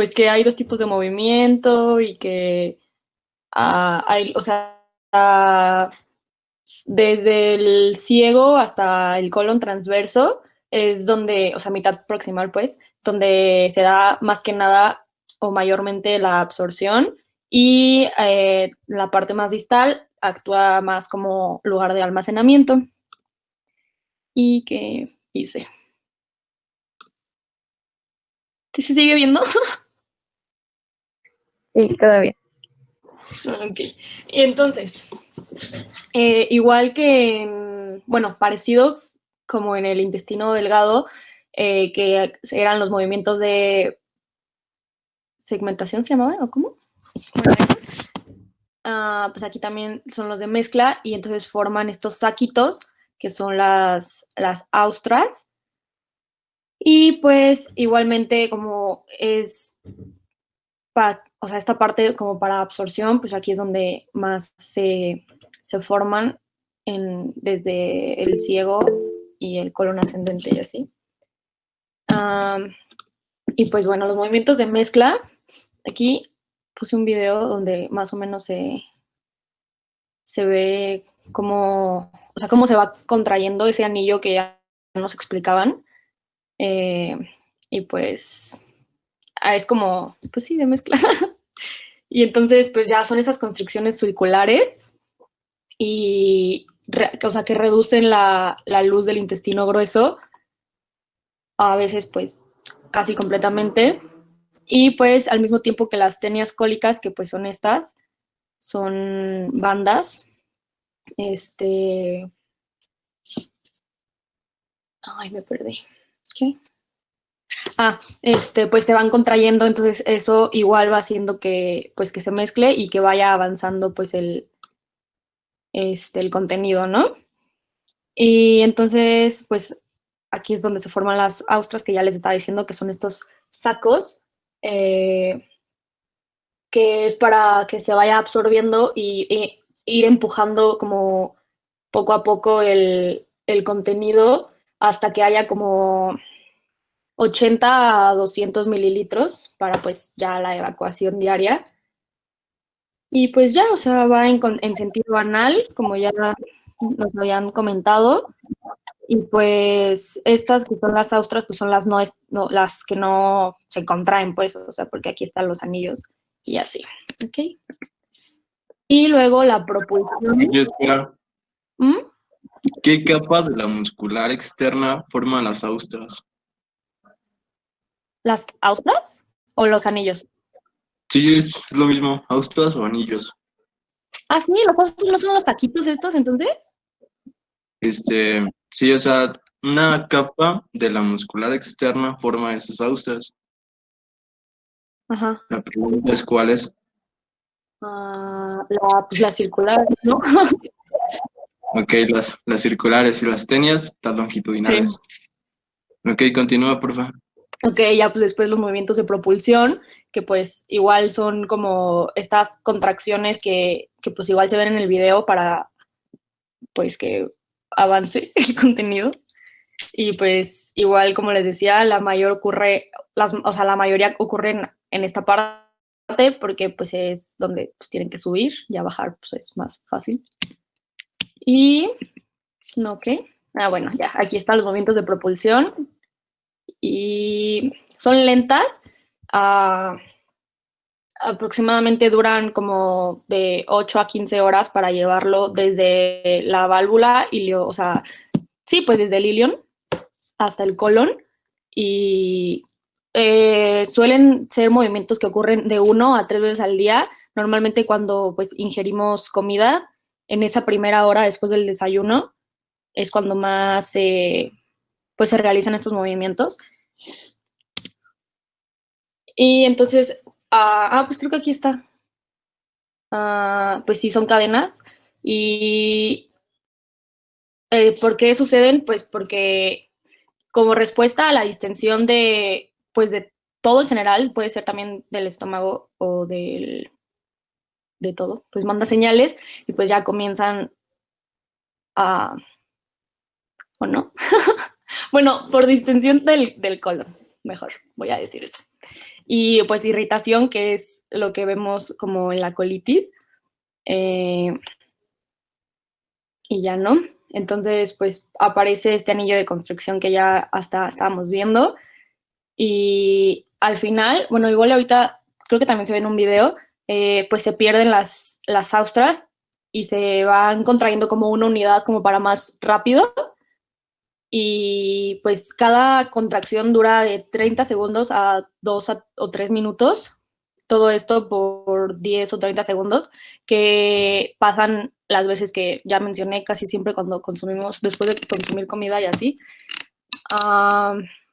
pues que hay dos tipos de movimiento y que hay, o sea, desde el ciego hasta el colon transverso es donde, o sea, mitad proximal, pues, donde se da más que nada o mayormente la absorción y la parte más distal actúa más como lugar de almacenamiento. ¿Y qué hice? ¿Sí se sigue viendo? Sí, todavía. Ok. Y entonces, igual que, bueno, parecido como en el intestino delgado, que eran los movimientos de segmentación, ¿se llamaban? ¿O cómo? Bueno, pues aquí también son los de mezcla y entonces forman estos saquitos que son las austras. Y pues igualmente como es para, o sea, esta parte como para absorción, pues aquí es donde más se forman desde el ciego y el colon ascendente y así. Y pues bueno, los movimientos de mezcla, aquí puse un video donde más o menos se ve cómo, o sea, cómo se va contrayendo ese anillo que ya nos explicaban. Y pues es como, pues sí, de mezcla. Y entonces, pues ya son esas constricciones circulares y, o sea, que reducen la luz del intestino grueso, a veces pues casi completamente. Y pues al mismo tiempo que las tenias cólicas, que pues son estas, son bandas, ay, me perdí. ¿Qué? Pues se van contrayendo, entonces eso igual va haciendo que, pues que se mezcle y que vaya avanzando, pues el contenido, ¿no? Y entonces, pues aquí es donde se forman las austras que ya les estaba diciendo que son estos sacos, eh, que es para que se vaya absorbiendo y ir empujando como poco a poco el contenido hasta que haya como 80 a 200 mililitros para pues ya la evacuación diaria. Y pues ya, o sea, va en sentido anal, como ya nos habían comentado. Y pues estas que son las austras, pues son las no, las que no se contraen, pues, o sea, porque aquí están los anillos y así, ¿ok? Y luego la propulsión. Oye, espera, ¿Mm? ¿qué capas de la muscular externa forman las austras? ¿Las austras o los anillos? Sí, es lo mismo, austras o anillos. Ah, sí, los austras no son los taquitos estos, entonces. Sí, o sea, una capa de la muscular externa forma esas austras. Ajá. La pregunta es cuál es. Pues la circular, ¿no? Ok, las circulares y las tenias, las Sí. longitudinales. Ok, continúa, por favor. Ok, ya pues después los movimientos de propulsión, que pues igual son como estas contracciones que pues igual se ven en el video para pues que avance el contenido. Y pues igual como les decía, la mayor ocurre, o sea, la mayoría ocurren en esta parte porque pues es donde pues tienen que subir, ya bajar pues es más fácil. Y, no, ¿qué? Bueno, ya, aquí están los movimientos de propulsión y son lentas, aproximadamente duran como de 8 a 15 horas para llevarlo desde la válvula, o sea, sí, pues desde el ilion hasta el colon y suelen ser movimientos que ocurren de 1 a 3 veces al día, normalmente cuando pues ingerimos comida, en esa primera hora después del desayuno es cuando más pues se realizan estos movimientos. Y entonces, pues creo que aquí está. Pues sí, son cadenas. ¿Y por qué suceden? Pues porque como respuesta a la distensión pues de todo en general, puede ser también del estómago o de todo, pues manda señales y pues ya comienzan a, ¿o no? Bueno, por distensión del colon, mejor, voy a decir eso. Y pues irritación, que es lo que vemos como en la colitis. Y ya no. Entonces, pues aparece este anillo de constricción que ya hasta estábamos viendo. Y al final, bueno, igual ahorita creo que también se ve en un video, pues se pierden las austras y se van contrayendo como una unidad como para más rápido. Y pues cada contracción dura de 30 segundos a 2 o 3 minutos. Todo esto por 10 o 30 segundos, que pasan las veces que ya mencioné, casi siempre cuando consumimos, después de consumir comida y así.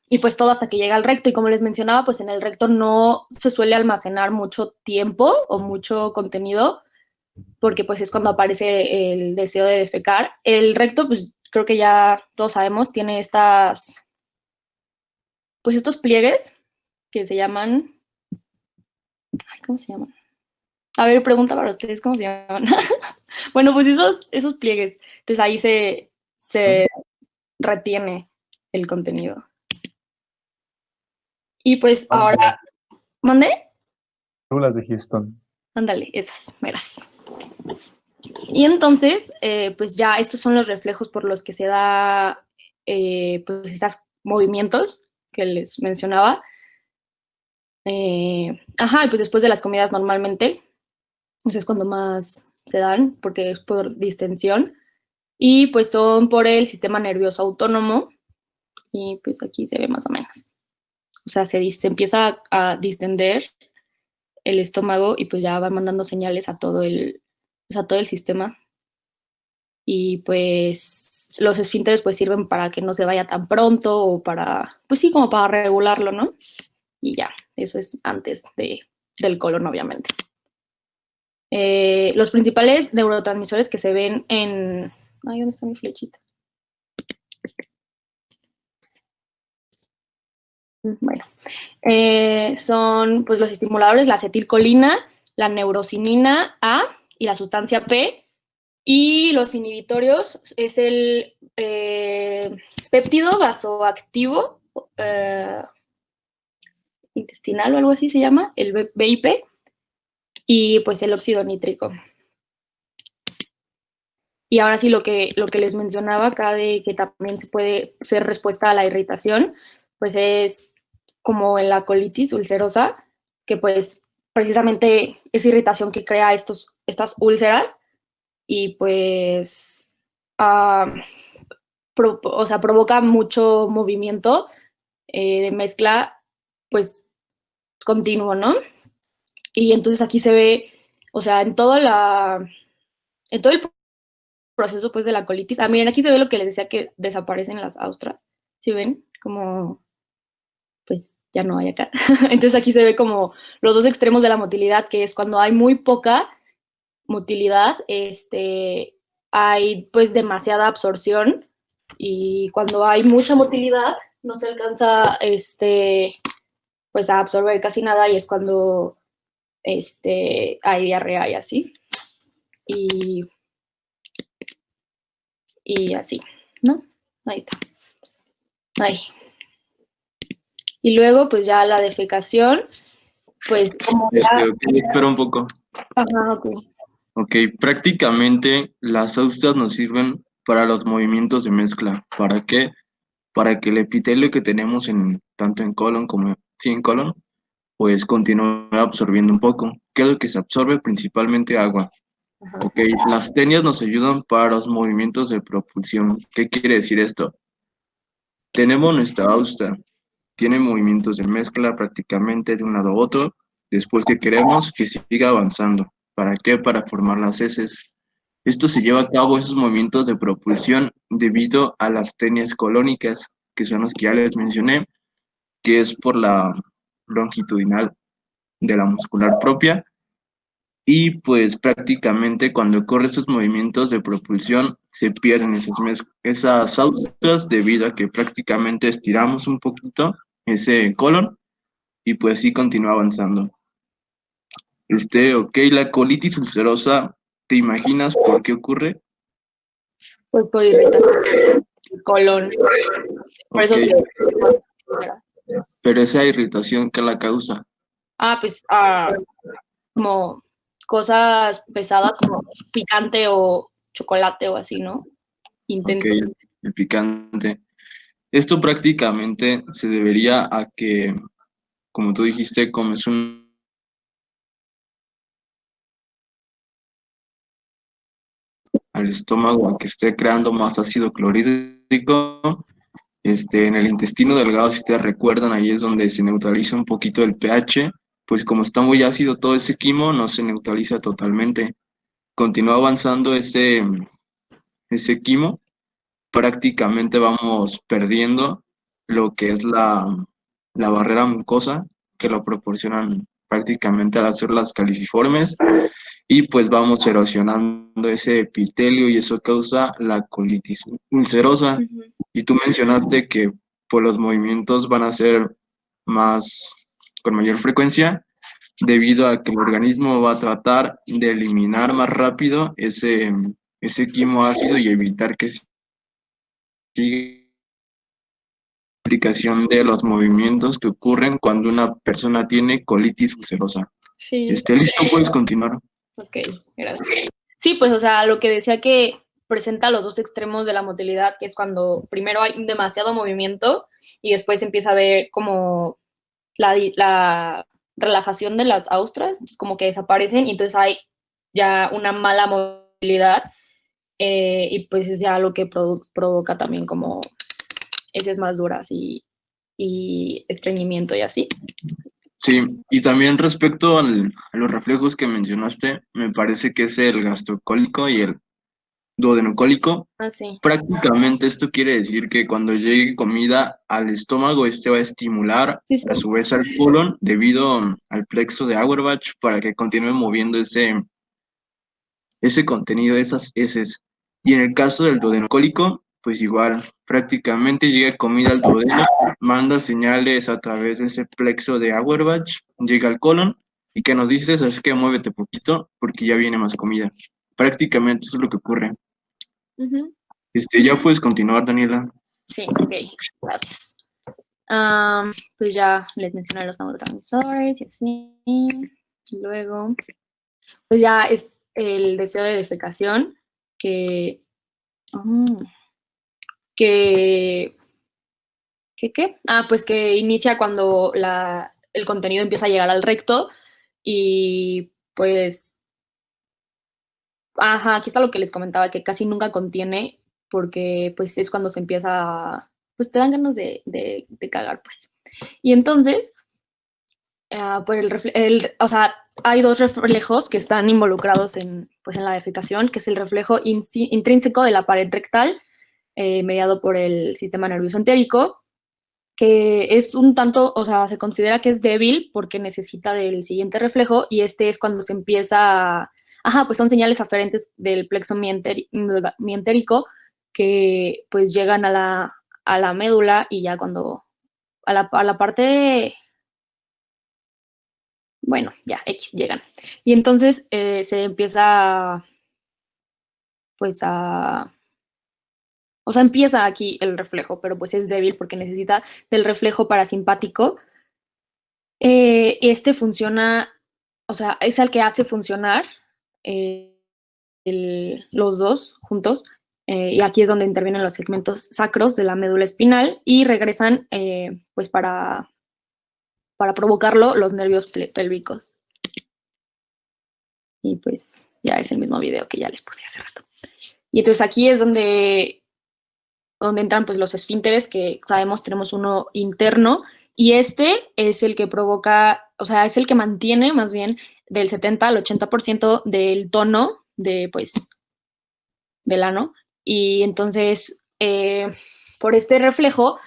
Y pues todo hasta que llega al recto. Y como les mencionaba, pues en el recto no se suele almacenar mucho tiempo o mucho contenido, porque pues es cuando aparece el deseo de defecar. El recto, pues creo que ya todos sabemos, tiene pues estos pliegues que se llaman, ay, ¿cómo se llaman? A ver, pregunta para ustedes, ¿cómo se llaman? Bueno, pues esos pliegues. Entonces ahí se retiene el contenido. Y pues ahora, ¿mandé? Células de Houston. Ándale, esas, meras. Y entonces, pues ya estos son los reflejos por los que se da pues estos movimientos que les mencionaba. Ajá, y pues después de las comidas normalmente, pues es cuando más se dan, porque es por distensión. Y pues son por el sistema nervioso autónomo. Y pues aquí se ve más o menos. O sea, se empieza a distender el estómago y pues ya van mandando señales a todo el sistema. Y pues los esfínteres pues sirven para que no se vaya tan pronto o para, pues sí, como para regularlo, ¿no? Y ya, eso es antes del colon, obviamente. Los principales neurotransmisores que se ven en... Ay, ¿dónde está mi flechita? Bueno, son pues los estimuladores, la acetilcolina, la neurocinina A y la sustancia P. Y los inhibitorios es el péptido vasoactivo intestinal o algo así se llama, el BIP, y pues el óxido nítrico. Y ahora sí, lo que les mencionaba acá de que también se puede ser respuesta a la irritación, pues es como en la colitis ulcerosa, que pues precisamente es irritación que crea estas úlceras y pues o sea, provoca mucho movimiento de mezcla pues continuo, ¿no? Y entonces aquí se ve, o sea, en todo el proceso pues de la colitis. Miren, aquí se ve lo que les decía que desaparecen las austras. ¿Sí ven? Como pues ya no hay acá. Entonces aquí se ve como los dos extremos de la motilidad, que es cuando hay muy poca motilidad, hay pues demasiada absorción, y cuando hay mucha motilidad no se alcanza pues a absorber casi nada, y es cuando hay diarrea y así. Y así, ¿no? Ahí está. Ahí. Y luego, pues ya la defecación, pues como ya... Okay, espera un poco. Ajá, ok. Ok, prácticamente las austras nos sirven para los movimientos de mezcla. ¿Para qué? Para que el epitelio que tenemos tanto en colon como en colon, pues continúe absorbiendo un poco. ¿Qué es lo que se absorbe? Principalmente agua. Ajá. Ok, las tenias nos ayudan para los movimientos de propulsión. ¿Qué quiere decir esto? Tenemos nuestra austra, tiene movimientos de mezcla prácticamente de un lado a otro, después que queremos que siga avanzando. ¿Para qué? Para formar las heces. Esto se lleva a cabo, esos movimientos de propulsión, debido a las tenias colónicas, que son las que ya les mencioné, que es por la longitudinal de la muscular propia. Y pues prácticamente cuando ocurren esos movimientos de propulsión se pierden esas austras, debido a que prácticamente estiramos un poquito ese colon y pues sí continúa avanzando. Ok, la colitis ulcerosa, ¿te imaginas por qué ocurre? Pues por irritación del colon. Por Ok, eso se... pero esa irritación, ¿qué la causa? Pues como cosas pesadas como picante o chocolate o así, ¿no? Ok, Intenso. el picante. Esto prácticamente se debería a que, como tú dijiste, comes al estómago a que esté creando más ácido clorhídrico. En el intestino delgado, si te recuerdan, ahí es donde se neutraliza un poquito el pH, pues como está muy ácido todo ese quimo, no se neutraliza totalmente. Continúa avanzando ese quimo, prácticamente vamos perdiendo lo que es la barrera mucosa, que lo proporcionan prácticamente al hacer las caliciformes, y pues vamos erosionando ese epitelio y eso causa la colitis ulcerosa. Ujú. Y tú mencionaste que pues, los movimientos van a ser más, con mayor frecuencia, debido a que el organismo va a tratar de eliminar más rápido ese quimo ácido y evitar que siga la aplicación de los movimientos que ocurren cuando una persona tiene colitis ulcerosa. Sí, Listo, puedes continuar. ok, gracias. Sí, pues, o sea, lo que decía que presenta los dos extremos de la motilidad, que es cuando primero hay demasiado movimiento y después empieza a ver como la relajación de las austras, como que desaparecen y entonces hay ya una mala movilidad y pues es ya lo que provoca también como heces más duras y estreñimiento y así. Sí, y también respecto a los reflejos que mencionaste, me parece que es el gastrocólico y el duodenocólico. Así. Prácticamente esto quiere decir que cuando llegue comida al estómago, este va a estimular Sí, sí. a su vez al colon debido al plexo de Auerbach para que continúe moviendo ese contenido, esas heces. Y en el caso del duodenocólico, pues igual, prácticamente llega comida al duodeno, manda señales a través de ese plexo de Auerbach, llega al colon, y que nos dices, es que muévete poquito porque ya viene más comida. Prácticamente eso es lo que ocurre. Ujú. Ya puedes continuar, Daniela. Sí, ok, gracias. Pues ya les mencioné los neurotransmisores y así. Luego, pues ya es el deseo de defecación que, mm, que, ¿qué? Pues que inicia cuando el contenido empieza a llegar al recto y pues, aquí está lo que les comentaba, que casi nunca contiene porque pues es cuando se empieza, pues te dan ganas de cagar, pues. Y entonces, por o sea, hay dos reflejos que están involucrados pues, en la defecación, que es el reflejo intrínseco de la pared rectal, mediado por el sistema nervioso entérico, que es un tanto, o sea, se considera que es débil porque necesita del siguiente reflejo y este es cuando se empieza, pues son señales aferentes del plexo mientérico que pues llegan a la médula y ya cuando, a la parte, bueno, ya, X llegan. Y entonces se empieza, pues o sea, empieza aquí el reflejo, pero pues es débil porque necesita del reflejo parasimpático. Este funciona, o sea, es el que hace funcionar eh, los dos juntos. Y aquí es donde intervienen los segmentos sacros de la médula espinal y regresan, pues para provocarlo, los nervios pélvicos. Y pues ya es el mismo video que ya les puse hace rato. Y entonces aquí es donde entran pues los esfínteres, que sabemos tenemos uno interno, y este es el que provoca, o sea, es el que mantiene más bien del 70 al 80% del tono pues, del ano. Y entonces, por este reflejo,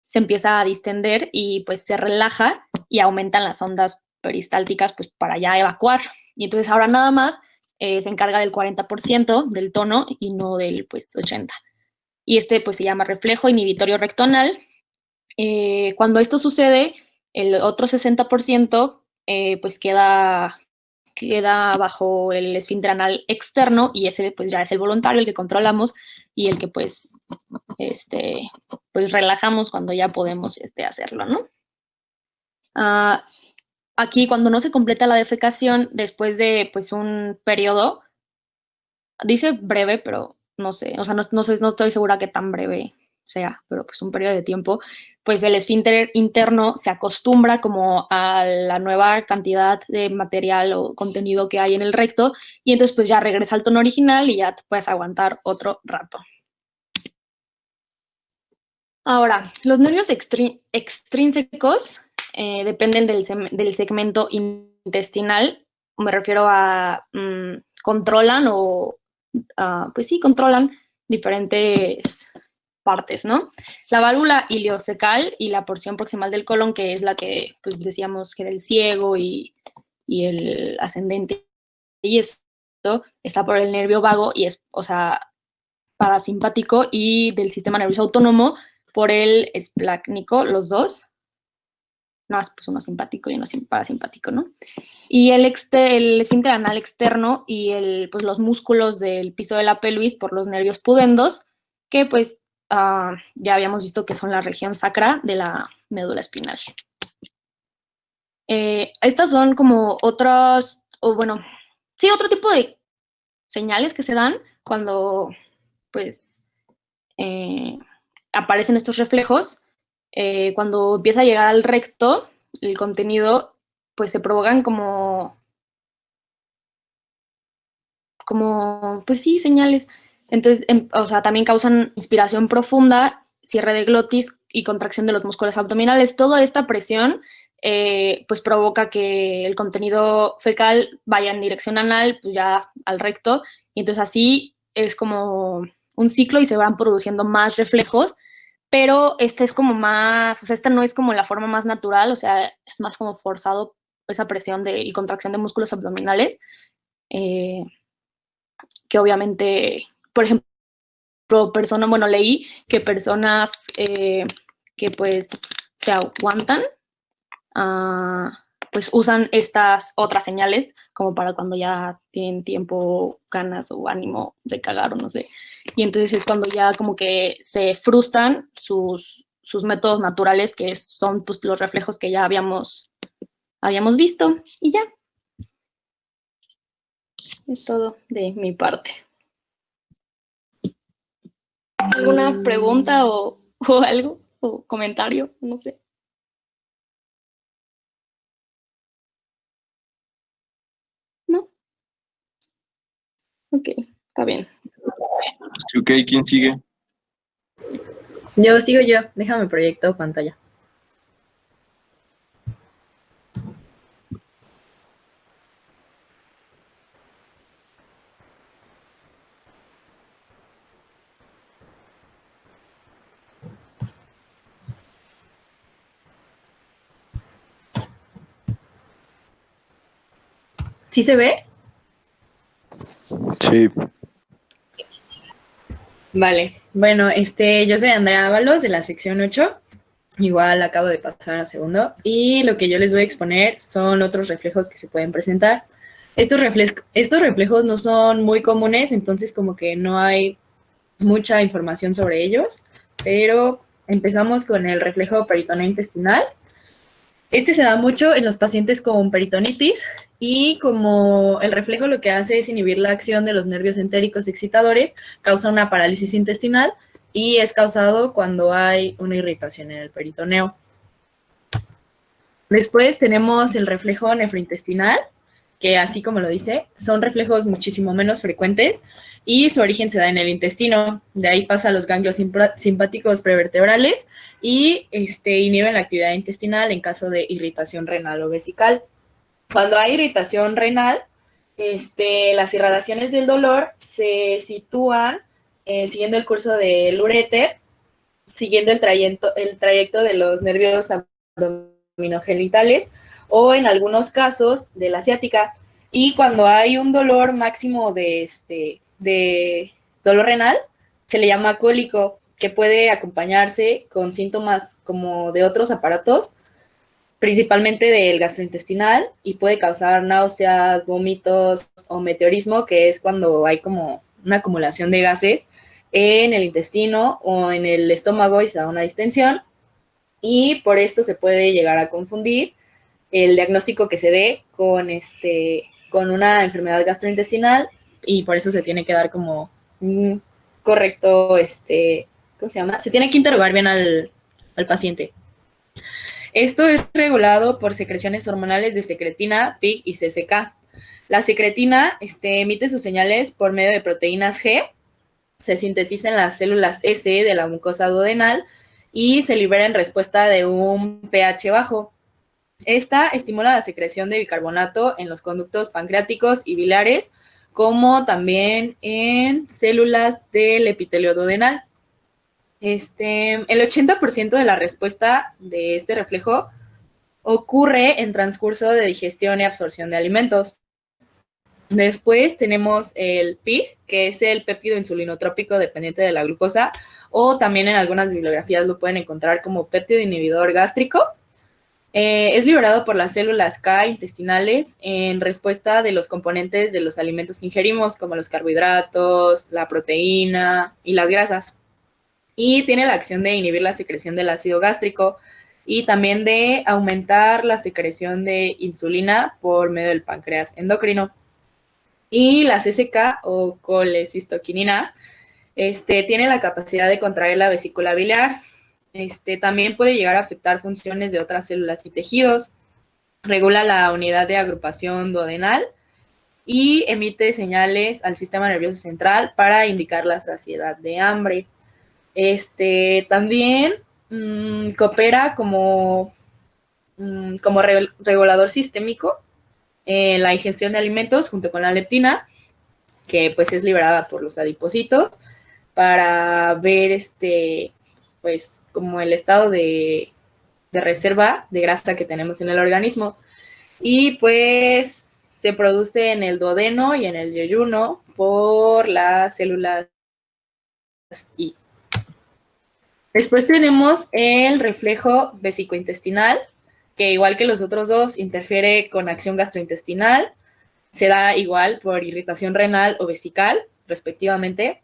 se empieza a distender y pues se relaja y aumentan las ondas peristálticas pues para ya evacuar. Y entonces ahora nada más se encarga del 40% del tono y no del pues 80%. Y este pues se llama reflejo inhibitorio rectoanal. Cuando esto sucede, el otro 60% pues queda queda bajo el esfínter anal externo y ese pues ya es el voluntario, el que controlamos y el que pues relajamos cuando ya podemos hacerlo, ¿no? Aquí cuando no se completa la defecación después de pues un periodo, dice breve, pero no sé, o sea, no estoy segura qué tan breve sea, pero pues un periodo de tiempo, pues el esfínter interno se acostumbra como a la nueva cantidad de material o contenido que hay en el recto y entonces pues ya regresa al tono original y ya te puedes aguantar otro rato. Ahora, los nervios extrínsecos dependen del segmento intestinal, me refiero a controlan o pues sí, controlan diferentes partes, ¿no? La válvula iliocecal y la porción proximal del colon, que es la que pues decíamos que era el ciego y el ascendente, y esto está por el nervio vago y es, o sea, parasimpático, y del sistema nervioso autónomo por el esplácnico, los dos. No, pues uno simpático y uno parasimpático, ¿no? Y el esfínter anal externo y pues los músculos del piso de la pelvis por los nervios pudendos, que pues ya habíamos visto que son la región sacra de la médula espinal. Estas son como otros, o bueno, sí, otro tipo de señales que se dan cuando pues aparecen estos reflejos. Cuando empieza a llegar al recto, el contenido, pues se provocan como, pues sí, señales. Entonces, o sea, también causan inspiración profunda, cierre de glotis y contracción de los músculos abdominales. Toda esta presión, pues provoca que el contenido fecal vaya en dirección anal, pues ya al recto, y entonces así es como un ciclo y se van produciendo más reflejos, pero este es como más, o sea, esta no es como la forma más natural, o sea, es más como forzado esa presión y contracción de músculos abdominales, que obviamente, por ejemplo, bueno, leí que personas que pues se aguantan, pues usan estas otras señales como para cuando ya tienen tiempo, ganas o ánimo de cagar o no sé. Y entonces es cuando ya como que se frustran sus métodos naturales, que son pues los reflejos que ya habíamos visto. Y ya. Es todo de mi parte. ¿Alguna pregunta o algo? ¿O comentario? No sé. ¿No? Ok, está bien. Ok, ¿quién sigue? Sigo yo. Déjame proyecto pantalla. ¿Sí se ve? Sí. Vale. Bueno, yo soy Andrea Ábalos de la sección 8. Igual acabo de pasar a segundo. Y lo que yo les voy a exponer son otros reflejos que se pueden presentar. Estos reflejos no son muy comunes, entonces como que no hay mucha información sobre ellos. Pero empezamos con el reflejo peritoneo intestinal. Este se da mucho en los pacientes con peritonitis y como el reflejo lo que hace es inhibir la acción de los nervios entéricos excitadores, causa una parálisis intestinal y es causado cuando hay una irritación en el peritoneo. Después tenemos el reflejo nefrointestinal, que así como lo dice, son reflejos muchísimo menos frecuentes y su origen se da en el intestino. De ahí pasa a los ganglios simpáticos prevertebrales y inhiben la actividad intestinal en caso de irritación renal o vesical. Cuando hay irritación renal, las irradiaciones del dolor se sitúan siguiendo el curso del uréter, siguiendo el trayecto de los nervios abdominogenitales o en algunos casos de la ciática. Y cuando hay un dolor máximo de dolor renal, se le llama cólico, que puede acompañarse con síntomas como de otros aparatos, principalmente del gastrointestinal, y puede causar náuseas, vómitos o meteorismo, que es cuando hay como una acumulación de gases en el intestino o en el estómago y se da una distensión, y por esto se puede llegar a confundir el diagnóstico que se dé con una enfermedad gastrointestinal, y por eso se tiene que dar como un correcto, ¿cómo se llama? Se tiene que interrogar bien al paciente. Esto es regulado por secreciones hormonales de secretina, PIG y CCK. La secretina emite sus señales por medio de proteínas G, se sintetiza en las células S de la mucosa duodenal y se libera en respuesta de un pH bajo. Esta estimula la secreción de bicarbonato en los conductos pancreáticos y biliares, como también en células del epitelio duodenal. El 80% de la respuesta de este reflejo ocurre en transcurso de digestión y absorción de alimentos. Después tenemos el PIG, que es el péptido insulinotrópico dependiente de la glucosa, o también en algunas bibliografías lo pueden encontrar como péptido inhibidor gástrico. Es liberado por las células K intestinales en respuesta de los componentes de los alimentos que ingerimos, como los carbohidratos, la proteína y las grasas. Y tiene la acción de inhibir la secreción del ácido gástrico y también de aumentar la secreción de insulina por medio del páncreas endocrino. Y la CCK o colecistoquinina tiene la capacidad de contraer la vesícula biliar. También puede llegar a afectar funciones de otras células y tejidos. Regula la unidad de agrupación duodenal y emite señales al sistema nervioso central para indicar la saciedad de hambre. También coopera como regulador sistémico en la ingestión de alimentos junto con la leptina, que pues es liberada por los adipocitos para ver pues como el estado de reserva de grasa que tenemos en el organismo. Y pues se produce en el duodeno y en el yeyuno por las células I. Después tenemos el reflejo vesicointestinal, que igual que los otros dos, interfiere con acción gastrointestinal, se da igual por irritación renal o vesical, respectivamente,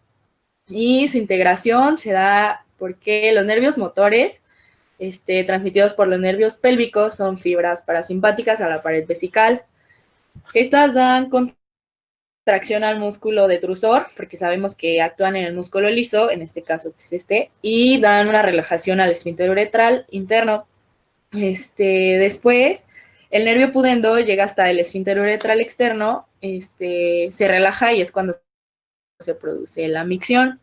y su integración se da porque los nervios motores, transmitidos por los nervios pélvicos, son fibras parasimpáticas a la pared vesical. Estas dan contracción al músculo detrusor, porque sabemos que actúan en el músculo liso, en este caso pues y dan una relajación al esfínter uretral interno. Después, el nervio pudendo llega hasta el esfínter uretral externo, se relaja y es cuando se produce la micción.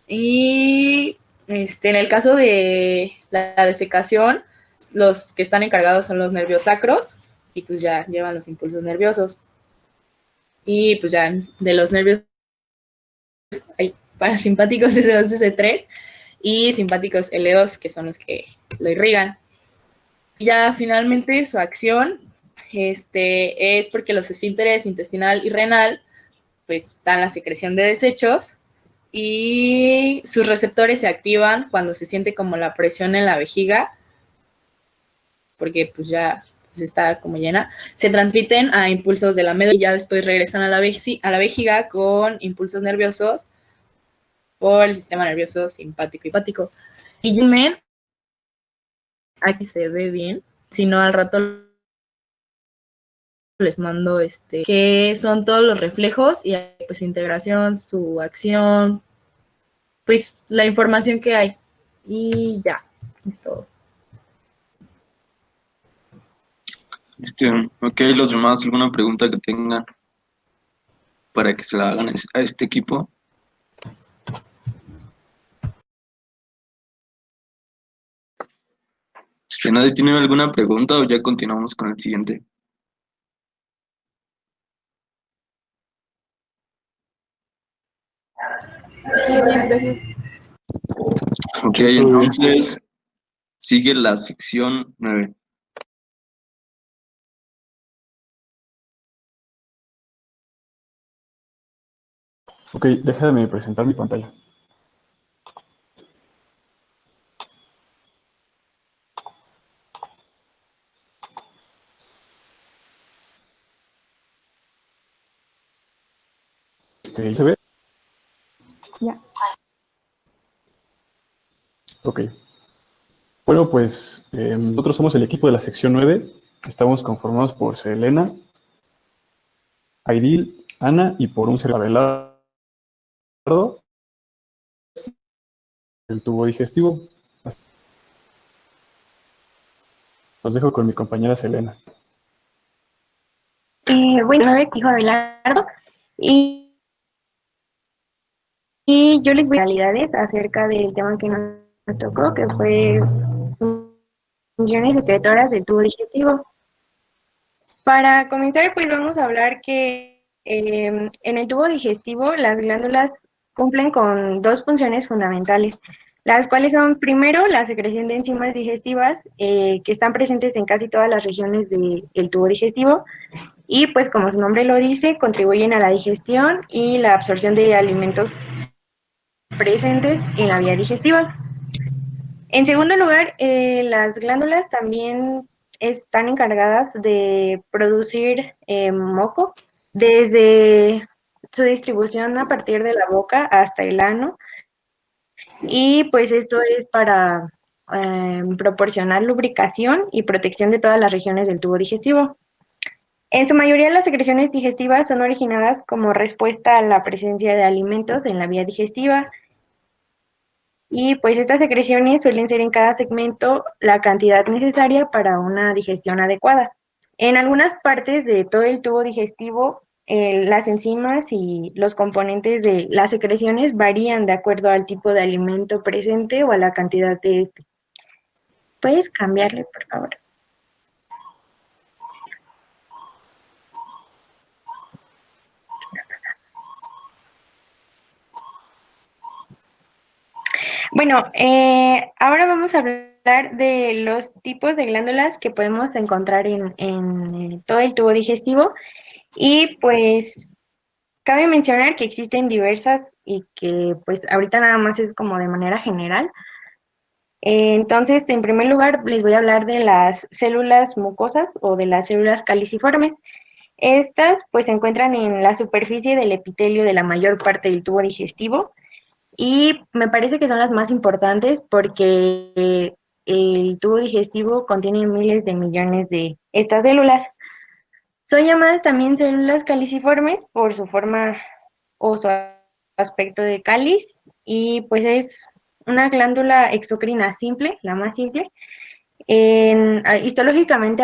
Y en el caso de la defecación, los que están encargados son los nervios sacros y pues ya llevan los impulsos nerviosos. Y pues ya de los nervios hay parasimpáticos S2, S3 y simpáticos L2, que son los que lo irrigan. Y ya finalmente su acción es porque los esfínteres intestinal y renal pues dan la secreción de desechos y sus receptores se activan cuando se siente como la presión en la vejiga, porque pues ya pues está como llena, se transmiten a impulsos de la médula y ya después regresan a la vejiga con impulsos nerviosos por el sistema nervioso simpático y hepático. Y aquí se ve bien, si no al rato les mando que son todos los reflejos y pues integración, su acción, pues la información que hay. Y ya, es todo. Ok, los demás, ¿alguna pregunta que tengan para que se la hagan a este equipo? ¿Nadie tiene alguna pregunta o ya continuamos con el siguiente? Bien, gracias. Ok, entonces sigue la sección 9. Ok, déjame presentar mi pantalla. ¿Se ve? Ya. Ok. Bueno, pues nosotros somos el equipo de la sección 9. Estamos conformados por Selena, Aidil, Ana y por un servidor Abelardo, el tubo digestivo. Los dejo con mi compañera Selena. Bueno, dijo Abelardo, y, y yo les voy a dar realidades acerca del tema que nos tocó, que fue funciones secretoras del tubo digestivo. Para comenzar, pues vamos a hablar que en el tubo digestivo las glándulas cumplen con dos funciones fundamentales, las cuales son, primero, la secreción de enzimas digestivas que están presentes en casi todas las regiones del tubo digestivo y, pues como su nombre lo dice, contribuyen a la digestión y la absorción de alimentos presentes en la vía digestiva. En segundo lugar, las glándulas también están encargadas de producir moco desde su distribución a partir de la boca hasta el ano, y pues esto es para proporcionar lubricación y protección de todas las regiones del tubo digestivo. En su mayoría, las secreciones digestivas son originadas como respuesta a la presencia de alimentos en la vía digestiva, y pues estas secreciones suelen ser en cada segmento la cantidad necesaria para una digestión adecuada. En algunas partes de todo el tubo digestivo, las enzimas y los componentes de las secreciones varían de acuerdo al tipo de alimento presente o a la cantidad de este. ¿Puedes cambiarle, por favor? Bueno, ahora vamos a hablar de los tipos de glándulas que podemos encontrar en todo el tubo digestivo, y pues cabe mencionar que existen diversas y que pues ahorita nada más es como de manera general. Entonces, en primer lugar, les voy a hablar de las células mucosas o de las células caliciformes. Estas pues se encuentran en la superficie del epitelio de la mayor parte del tubo digestivo, y me parece que son las más importantes porque el tubo digestivo contiene miles de millones de estas células. Son llamadas también células caliciformes por su forma o su aspecto de cáliz, y pues es una glándula exocrina simple, la más simple. Histológicamente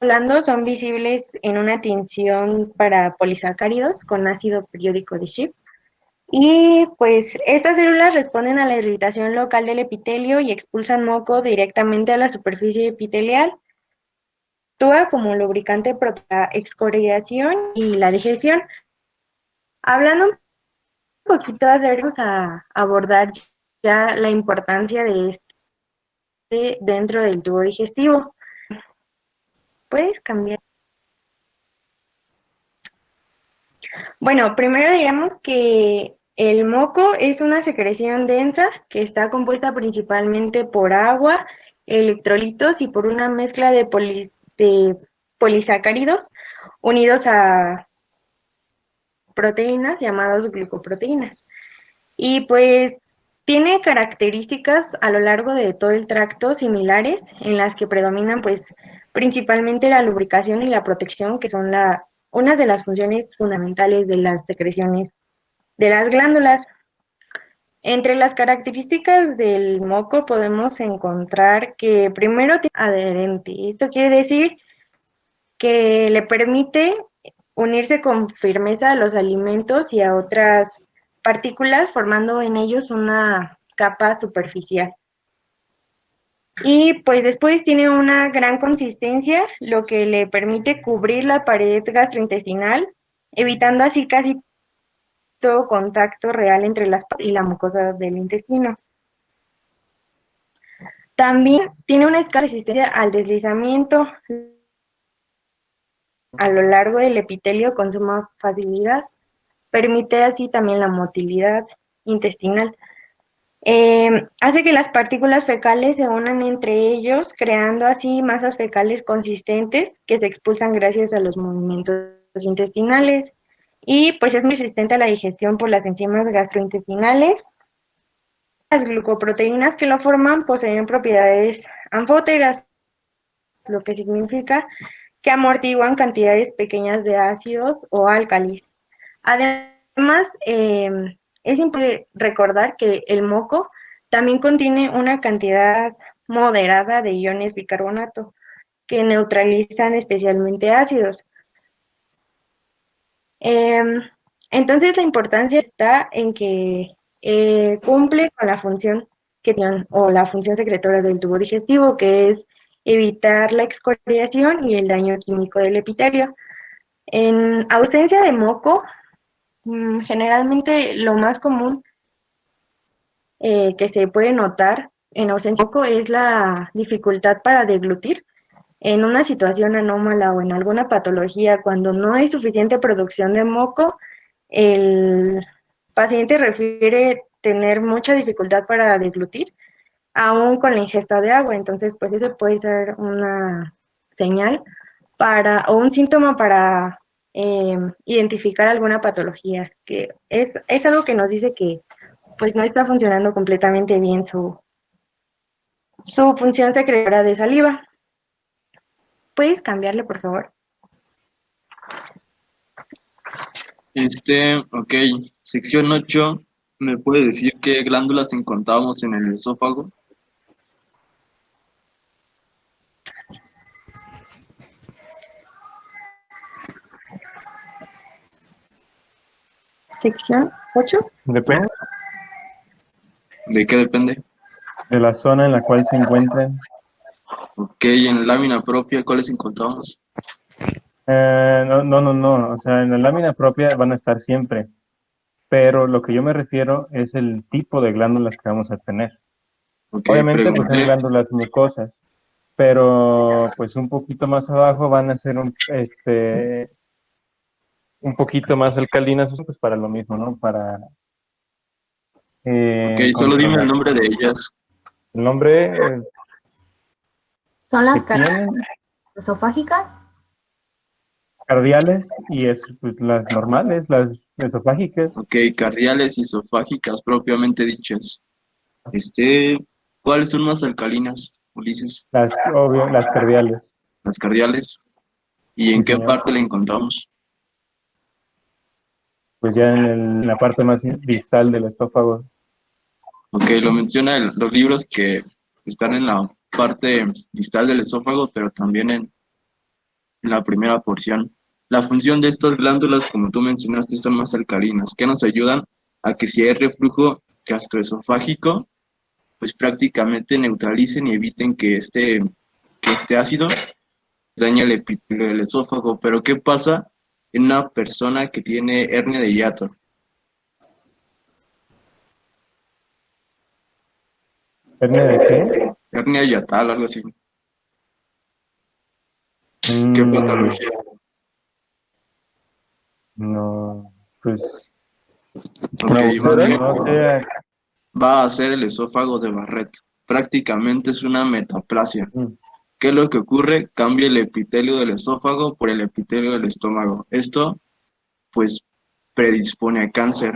hablando, son visibles en una tinción para polisacáridos con ácido periódico de Schiff. Y pues estas células responden a la irritación local del epitelio y expulsan moco directamente a la superficie epitelial. Actúa como lubricante para la excoriación y la digestión. Hablando un poquito, vamos a abordar ya la importancia de este dentro del tubo digestivo. ¿Puedes cambiar? Bueno, primero diremos que el moco es una secreción densa que está compuesta principalmente por agua, electrolitos y por una mezcla de polisacáridos unidos a proteínas llamadas glicoproteínas. Y pues tiene características a lo largo de todo el tracto similares, en las que predominan pues principalmente la lubricación y la protección, que son unas de las funciones fundamentales de las secreciones de las glándulas. Entre las características del moco podemos encontrar que primero tiene adherente. Esto quiere decir que le permite unirse con firmeza a los alimentos y a otras partículas, formando en ellos una capa superficial. Y pues después tiene una gran consistencia, lo que le permite cubrir la pared gastrointestinal, evitando así casi todo contacto real entre las patas y la mucosa del intestino. También tiene una escasa resistencia al deslizamiento a lo largo del epitelio con suma facilidad. Permite así también la motilidad intestinal. Hace que las partículas fecales se unan entre ellos, creando así masas fecales consistentes que se expulsan gracias a los movimientos intestinales. y pues es muy resistente a la digestión por las enzimas gastrointestinales. Las glucoproteínas que lo forman poseen propiedades anfóteras, lo que significa que amortiguan cantidades pequeñas de ácidos o álcalis. Además, es importante recordar que el moco también contiene una cantidad moderada de iones bicarbonato que neutralizan especialmente ácidos. Entonces, la importancia está en que cumple con la función o la función secretora del tubo digestivo, que es evitar la excoriación y el daño químico del epitelio. En ausencia de moco, generalmente lo más común que se puede notar en ausencia de moco es la dificultad para deglutir. En una situación anómala o en alguna patología, cuando no hay suficiente producción de moco, el paciente refiere tener mucha dificultad para deglutir, aún con la ingesta de agua. Entonces, pues eso puede ser una señal o un síntoma para identificar alguna patología, que es algo que nos dice que pues no está funcionando completamente bien su función secretora de saliva. ¿Puedes cambiarle, por favor? Ok, sección 8, ¿me puede decir qué glándulas encontramos en el esófago? Sección 8. Depende ¿De qué depende? de la zona en la cual se encuentren. Ok, en lámina propia, ¿cuáles encontramos? No. O sea, en la lámina propia van a estar siempre, pero lo que yo me refiero es el tipo de glándulas que vamos a tener. Ok, Obviamente, pues hay pregunté. glándulas mucosas, pero pues un poquito más abajo van a ser un poquito más alcalinas, pues para lo mismo, ¿no? Para Ok, solo dime el controlar. nombre de ellas. El nombre Son las que tienen esofágicas. cardiales y pues, las normales, las esofágicas, Ok, cardiales y esofágicas propiamente dichas. ¿Cuáles son más alcalinas, Ulises? obvio, las cardiales, Las cardiales. ¿Y sí en qué señor. parte la encontramos? Pues ya en la parte más distal del estófago. Ok, lo menciona en los libros que están en la parte distal del esófago, pero también en la primera porción. La función de estas glándulas, como tú mencionaste, son más alcalinas, que nos ayudan a que si hay reflujo gastroesofágico, pues prácticamente neutralicen y eviten que este ácido dañe el epitelio del esófago. Pero ¿qué pasa en una persona que tiene hernia de hiato? ¿Hernia de qué? Hernia hiatal, algo así. ¿Qué Mm, patología? no, pues Ok, más bien no sé. va a ser el esófago de Barrett. Prácticamente es una metaplasia. Mm, ¿Qué es lo que ocurre? Cambia el epitelio del esófago por el epitelio del estómago. Esto, pues, predispone a cáncer.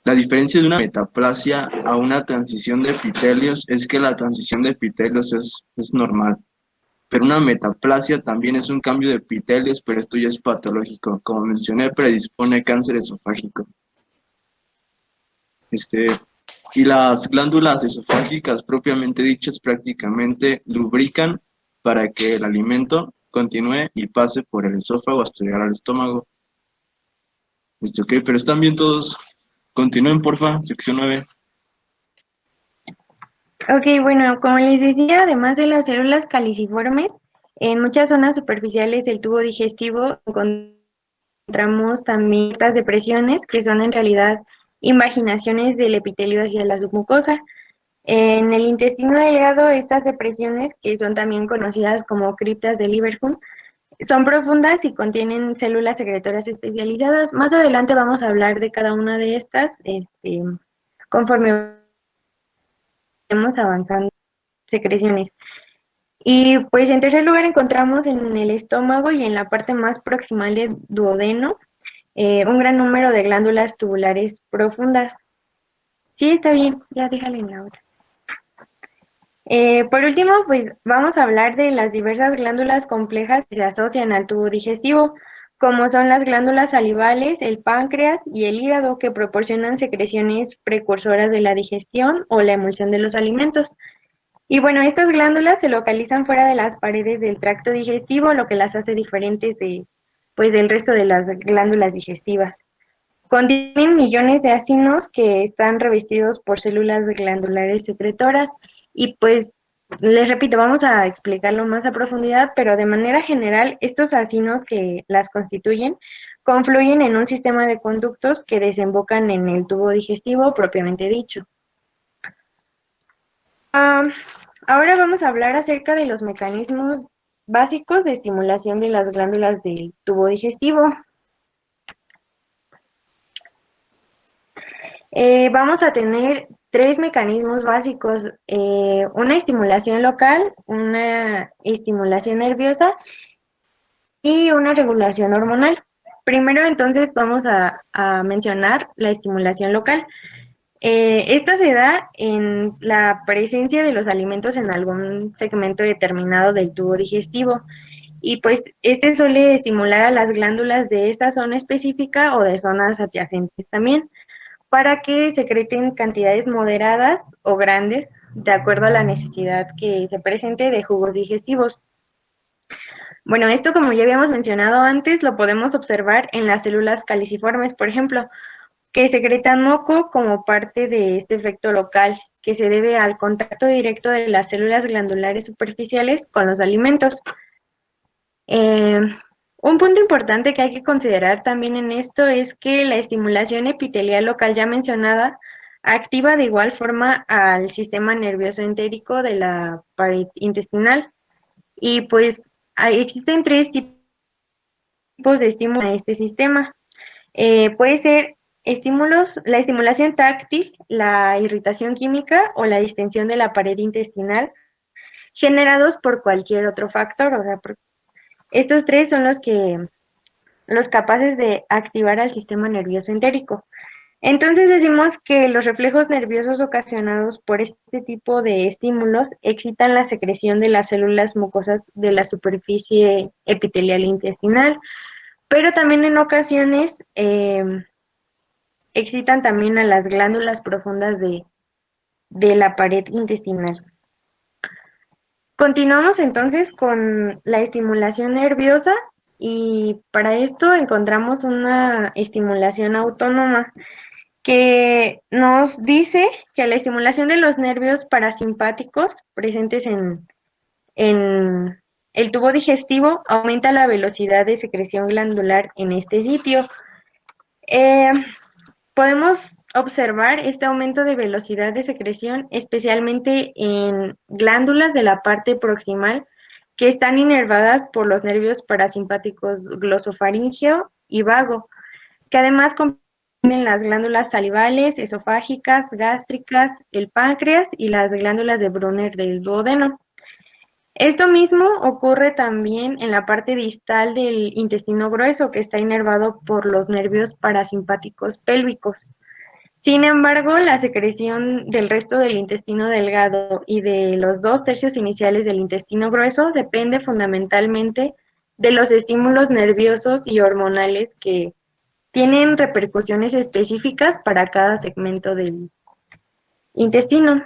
La diferencia de una metaplasia a una transición de epitelios es que la transición de epitelios es normal, pero una metaplasia también es un cambio de epitelios, pero esto ya es patológico. Como mencioné, predispone a cáncer esofágico. Y las glándulas esofágicas propiamente dichas prácticamente lubrican para que el alimento continúe y pase por el esófago hasta llegar al estómago. Ok, pero están bien todos. Continúen, porfa, sección 9. Ok, bueno, como les decía, además de las células caliciformes, en muchas zonas superficiales del tubo digestivo encontramos también estas depresiones que son en realidad invaginaciones del epitelio hacia la submucosa. En el intestino delgado, estas depresiones, que son también conocidas como criptas de Lieberkühn, son profundas y contienen células secretoras especializadas. Más adelante vamos a hablar de cada una de estas, conforme vamos avanzando secreciones. Y pues en tercer lugar encontramos en el estómago y en la parte más proximal del duodeno un gran número de glándulas tubulares profundas. Sí, está bien, ya déjale en la hora. Por último, pues vamos a hablar de las diversas glándulas complejas que se asocian al tubo digestivo, como son las glándulas salivales, el páncreas y el hígado, que proporcionan secreciones precursoras de la digestión o la emulsión de los alimentos. Y bueno, estas glándulas se localizan fuera de las paredes del tracto digestivo, lo que las hace diferentes pues, del resto de las glándulas digestivas. Contienen millones de acinos que están revestidos por células glandulares secretoras y pues les repito, vamos a explicarlo más a profundidad, pero de manera general estos acinos que las constituyen confluyen en un sistema de conductos que desembocan en el tubo digestivo propiamente dicho. Ahora vamos a hablar acerca de los mecanismos básicos de estimulación de las glándulas del tubo digestivo. Vamos a tener tres mecanismos básicos, una estimulación local, una estimulación nerviosa y una regulación hormonal. Primero entonces vamos a mencionar la estimulación local. Esta se da en la presencia de los alimentos en algún segmento determinado del tubo digestivo y pues este suele estimular a las glándulas de esa zona específica o de zonas adyacentes también, para que secreten cantidades moderadas o grandes de acuerdo a la necesidad que se presente de jugos digestivos. Bueno, esto como ya habíamos mencionado antes, lo podemos observar en las células caliciformes, por ejemplo, que secretan moco como parte de este efecto local, que se debe al contacto directo de las células glandulares superficiales con los alimentos. Un punto importante que hay que considerar también en esto es que la estimulación epitelial local ya mencionada activa de igual forma al sistema nervioso entérico de la pared intestinal. Y pues existen tres tipos de estímulo a este sistema. Puede ser la estimulación táctil, la irritación química o la distensión de la pared intestinal generados por cualquier otro factor. O sea, estos tres son los capaces de activar al sistema nervioso entérico. Entonces decimos que los reflejos nerviosos ocasionados por este tipo de estímulos excitan la secreción de las células mucosas de la superficie epitelial intestinal, pero también en ocasiones excitan también a las glándulas profundas de la pared intestinal. Continuamos entonces con la estimulación nerviosa y para esto encontramos una estimulación autónoma que nos dice que la estimulación de los nervios parasimpáticos presentes en el tubo digestivo aumenta la velocidad de secreción glandular en este sitio. Podemos observar este aumento de velocidad de secreción especialmente en glándulas de la parte proximal que están inervadas por los nervios parasimpáticos glosofaríngeo y vago, que además comprenden las glándulas salivales, esofágicas, gástricas, el páncreas y las glándulas de Brunner del duodeno. Esto mismo ocurre también en la parte distal del intestino grueso, que está inervado por los nervios parasimpáticos pélvicos. Sin embargo, la secreción del resto del intestino delgado y de los 2/3 iniciales del intestino grueso depende fundamentalmente de los estímulos nerviosos y hormonales que tienen repercusiones específicas para cada segmento del intestino.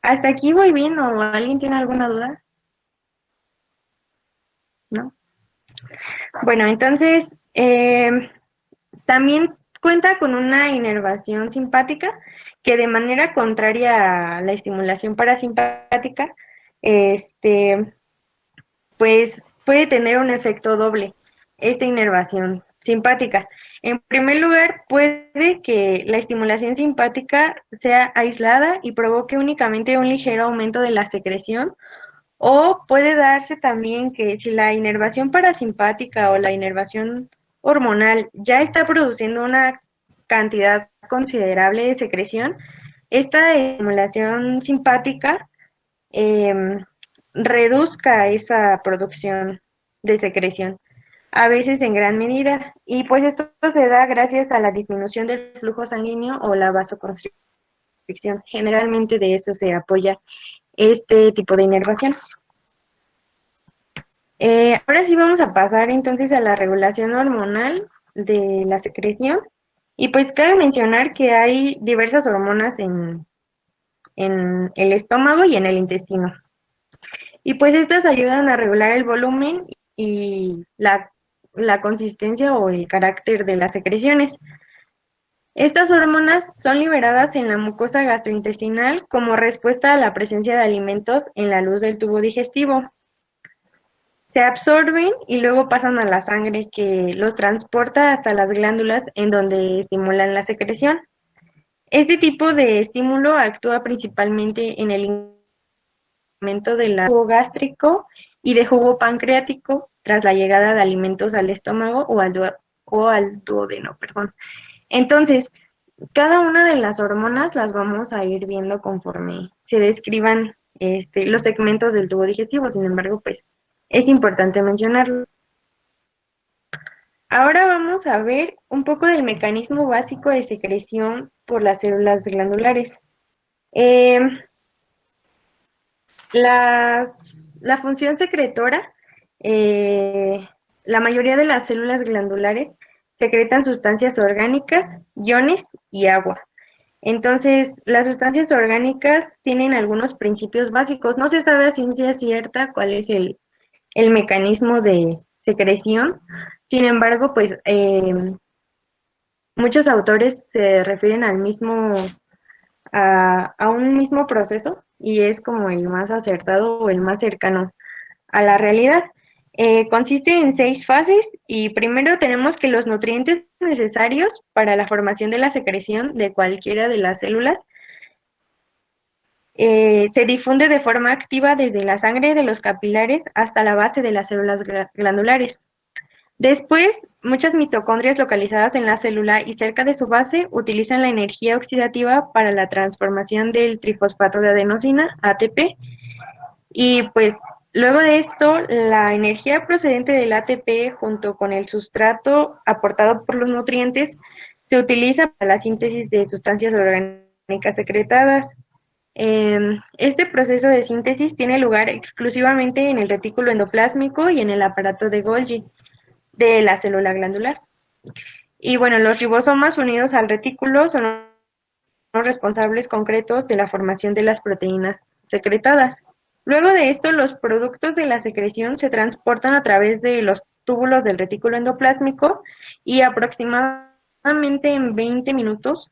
¿Hasta aquí voy bien o alguien tiene alguna duda? ¿No? Bueno, entonces también cuenta con una inervación simpática que de manera contraria a la estimulación parasimpática, pues puede tener un efecto doble, esta inervación simpática. En primer lugar, puede que la estimulación simpática sea aislada y provoque únicamente un ligero aumento de la secreción, o puede darse también que si la inervación parasimpática o la inervación hormonal ya está produciendo una cantidad considerable de secreción, esta estimulación simpática reduzca esa producción de secreción. a veces en gran medida. Y pues esto se da gracias a la disminución del flujo sanguíneo o la vasoconstricción. Generalmente de eso se apoya este tipo de inervación. Ahora sí vamos a pasar entonces a la regulación hormonal de la secreción. Y pues cabe mencionar que hay diversas hormonas en el estómago y en el intestino. Y pues estas ayudan a regular el volumen y la consistencia o el carácter de las secreciones. Estas hormonas son liberadas en la mucosa gastrointestinal como respuesta a la presencia de alimentos en la luz del tubo digestivo. Se absorben y luego pasan a la sangre que los transporta hasta las glándulas en donde estimulan la secreción. Este tipo de estímulo actúa principalmente en el incremento del jugo gástrico y de jugo pancreático tras la llegada de alimentos al estómago o al duodeno, perdón. Entonces, cada una de las hormonas las vamos a ir viendo conforme se describan los segmentos del tubo digestivo. Sin embargo, pues es importante mencionarlo. Ahora vamos a ver un poco del mecanismo básico de secreción por las células glandulares. La función secretora, la mayoría de las células glandulares secretan sustancias orgánicas, iones y agua. Entonces, las sustancias orgánicas tienen algunos principios básicos. No se sabe a ciencia cierta cuál es el mecanismo de secreción. Sin embargo, pues muchos autores se refieren al mismo, a un mismo proceso y es como el más acertado o el más cercano a la realidad. Consiste en 6 fases y primero tenemos que los nutrientes necesarios para la formación de la secreción de cualquiera de las células se difunde de forma activa desde la sangre de los capilares hasta la base de las células glandulares. Después, muchas mitocondrias localizadas en la célula y cerca de su base utilizan la energía oxidativa para la transformación del trifosfato de adenosina, ATP, y pues luego de esto, la energía procedente del ATP junto con el sustrato aportado por los nutrientes se utiliza para la síntesis de sustancias orgánicas secretadas. Este proceso de síntesis tiene lugar exclusivamente en el retículo endoplásmico y en el aparato de Golgi de la célula glandular. Y bueno, los ribosomas unidos al retículo son los responsables concretos de la formación de las proteínas secretadas. Luego de esto, los productos de la secreción se transportan a través de los túbulos del retículo endoplásmico y aproximadamente en 20 minutos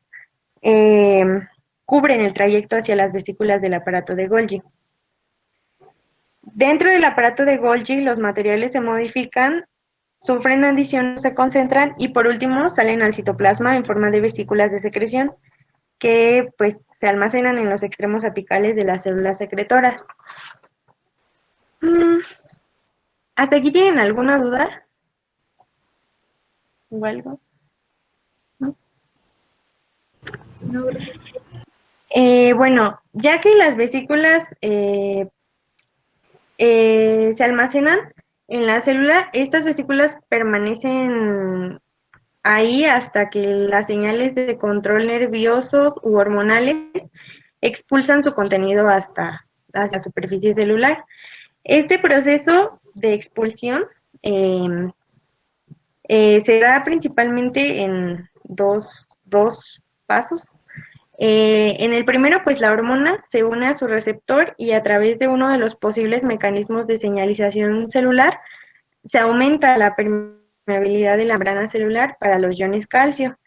cubren el trayecto hacia las vesículas del aparato de Golgi. Dentro del aparato de Golgi, los materiales se modifican, sufren adición, se concentran y por último salen al citoplasma en forma de vesículas de secreción que pues se almacenan en los extremos apicales de las células secretoras. ¿Hasta aquí tienen alguna duda? ¿O algo? ¿No? No, gracias. Bueno, ya que las vesículas se almacenan en la célula, estas vesículas permanecen ahí hasta que las señales de control nerviosos u hormonales expulsan su contenido hacia la superficie celular. Este proceso de expulsión se da principalmente en dos pasos. En el primero, pues la hormona se une a su receptor y a través de uno de los posibles mecanismos de señalización celular se aumenta la permeabilidad de la membrana celular para los iones calcio.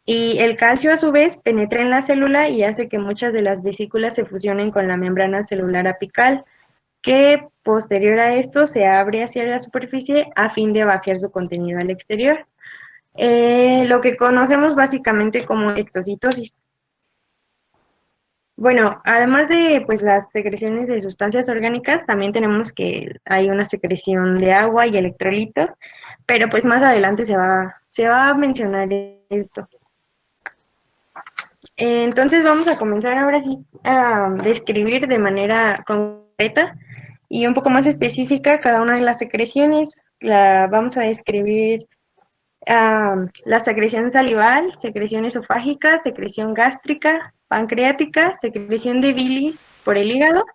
Y el calcio a su vez penetra en la célula y hace que muchas de las vesículas se fusionen con la membrana celular apical, que posterior a esto se abre hacia la superficie a fin de vaciar su contenido al exterior. Lo que conocemos básicamente como exocitosis. Bueno, además de pues las secreciones de sustancias orgánicas, también tenemos que hay una secreción de agua y electrolitos, pero pues más adelante se va a mencionar esto. Entonces vamos a comenzar ahora sí a describir de manera concreta Y un poco más específica, cada una de las secreciones la vamos a describir la secreción salival, secreción esofágica, secreción gástrica, pancreática, secreción de bilis por el hígado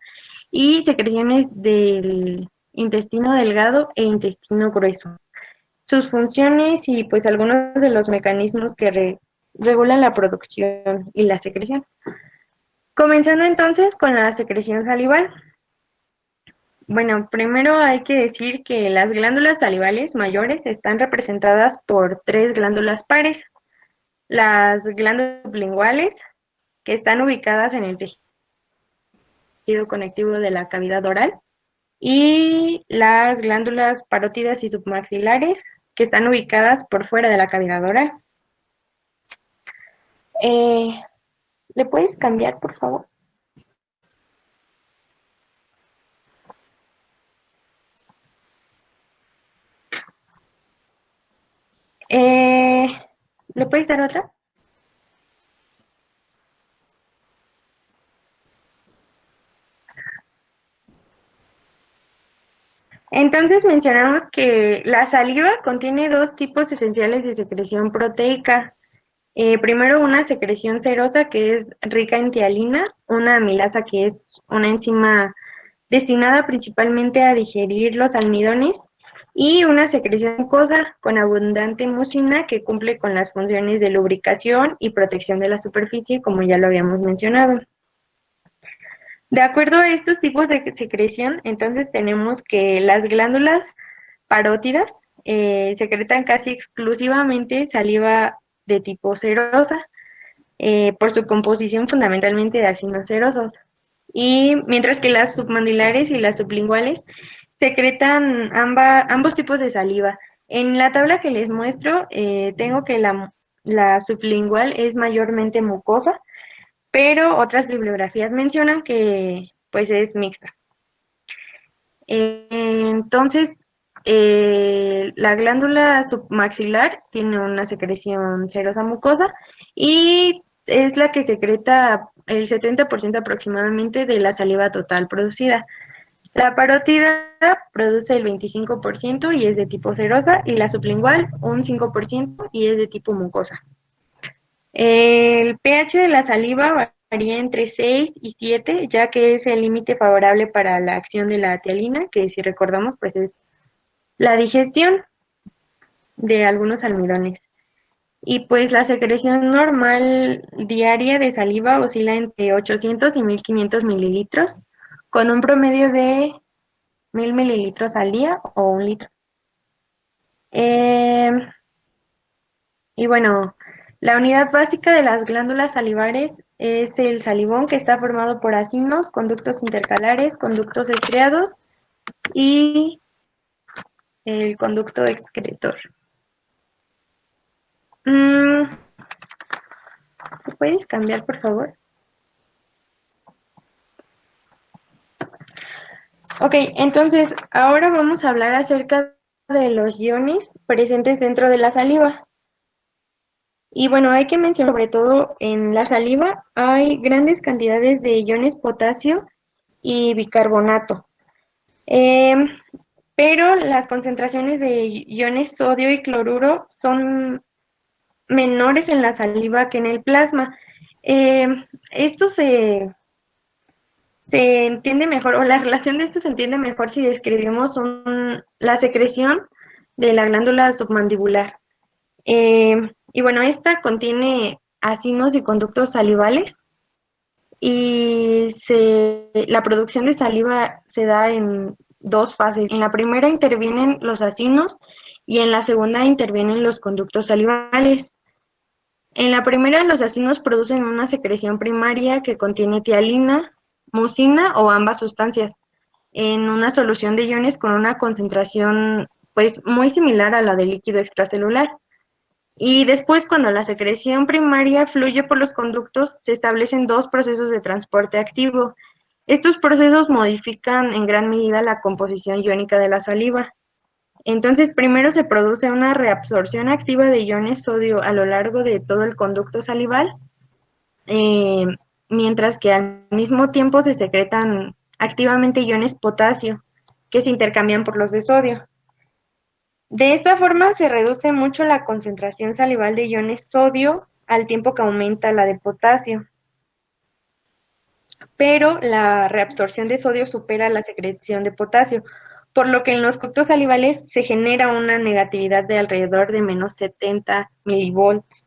y secreciones del intestino delgado e intestino grueso. Sus funciones y pues algunos de los mecanismos que regulan la producción y la secreción. Comenzando entonces con la secreción salival. Bueno, primero hay que decir que las glándulas salivales mayores están representadas por 3 glándulas pares. Las glándulas sublinguales, que están ubicadas en el tejido conectivo de la cavidad oral, y las glándulas parótidas y submaxilares, que están ubicadas por fuera de la cavidad oral. ¿Le puedes cambiar, por favor? ¿Le puedes dar otra? Entonces mencionamos que la saliva contiene 2 tipos esenciales de secreción proteica. Primero, una secreción serosa que es rica en tialina, una amilasa que es una enzima destinada principalmente a digerir los almidones, y una secreción mucosa con abundante mucina que cumple con las funciones de lubricación y protección de la superficie, como ya lo habíamos mencionado. De acuerdo a estos tipos de secreción, entonces tenemos que las glándulas parótidas secretan casi exclusivamente saliva de tipo serosa, por su composición fundamentalmente de ácidos serosos. Y mientras que las submandilares y las sublinguales secretan ambos tipos de saliva. En la tabla que les muestro, tengo que la sublingual es mayormente mucosa, pero otras bibliografías mencionan que pues es mixta. Entonces, la glándula submaxilar tiene una secreción serosa mucosa y es la que secreta el 70% aproximadamente de la saliva total producida. La parótida produce el 25% y es de tipo serosa, y la sublingual un 5% y es de tipo mucosa. El pH de la saliva varía entre 6 y 7, ya que es el límite favorable para la acción de la tialina, que si recordamos, pues es la digestión de algunos almidones. Y pues la secreción normal diaria de saliva oscila entre 800 y 1500 mililitros, con un promedio de 1000 mililitros al día o 1 litro. Y bueno, la unidad básica de las glándulas salivares es el salivón, que está formado por acinos, conductos intercalares, conductos estriados y el conducto excretor. ¿Me puedes cambiar, por favor? Ok, entonces ahora vamos a hablar acerca de los iones presentes dentro de la saliva. Y bueno, hay que mencionar sobre todo en la saliva hay grandes cantidades de iones potasio y bicarbonato. Pero las concentraciones de iones sodio y cloruro son menores en la saliva que en el plasma. Esto se entiende mejor, o la relación de esto se entiende mejor si describimos la secreción de la glándula submandibular. Y bueno, esta contiene acinos y conductos salivales, y la producción de saliva se da en 2 fases. En la primera intervienen los acinos y en la segunda intervienen los conductos salivales. En la primera, los acinos producen una secreción primaria que contiene tialina, mucina o ambas sustancias, en una solución de iones con una concentración pues muy similar a la del líquido extracelular. Y después, cuando la secreción primaria fluye por los conductos, se establecen 2 procesos de transporte activo. Estos procesos modifican en gran medida la composición iónica de la saliva. Entonces, primero se produce una reabsorción activa de iones sodio a lo largo de todo el conducto salival, mientras que al mismo tiempo se secretan activamente iones potasio, que se intercambian por los de sodio. De esta forma se reduce mucho la concentración salival de iones sodio al tiempo que aumenta la de potasio. Pero la reabsorción de sodio supera la secreción de potasio, por lo que en los conductos salivales se genera una negatividad de alrededor de menos 70 milivolts.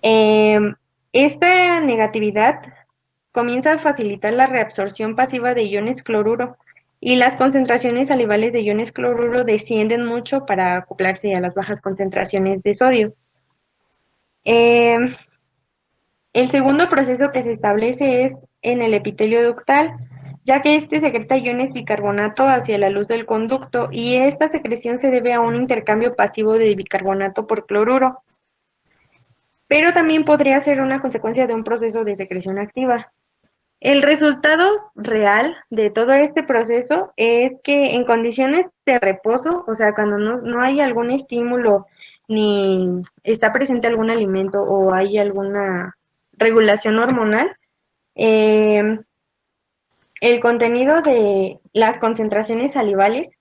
Esta negatividad comienza a facilitar la reabsorción pasiva de iones cloruro y las concentraciones salivales de iones cloruro descienden mucho para acoplarse a las bajas concentraciones de sodio. El segundo proceso que se establece es en el epitelio ductal, ya que este secreta iones bicarbonato hacia la luz del conducto y esta secreción se debe a un intercambio pasivo de bicarbonato por cloruro, pero también podría ser una consecuencia de un proceso de secreción activa. El resultado real de todo este proceso es que en condiciones de reposo, o sea, cuando no hay algún estímulo ni está presente algún alimento o hay alguna regulación hormonal, el contenido de las concentraciones salivales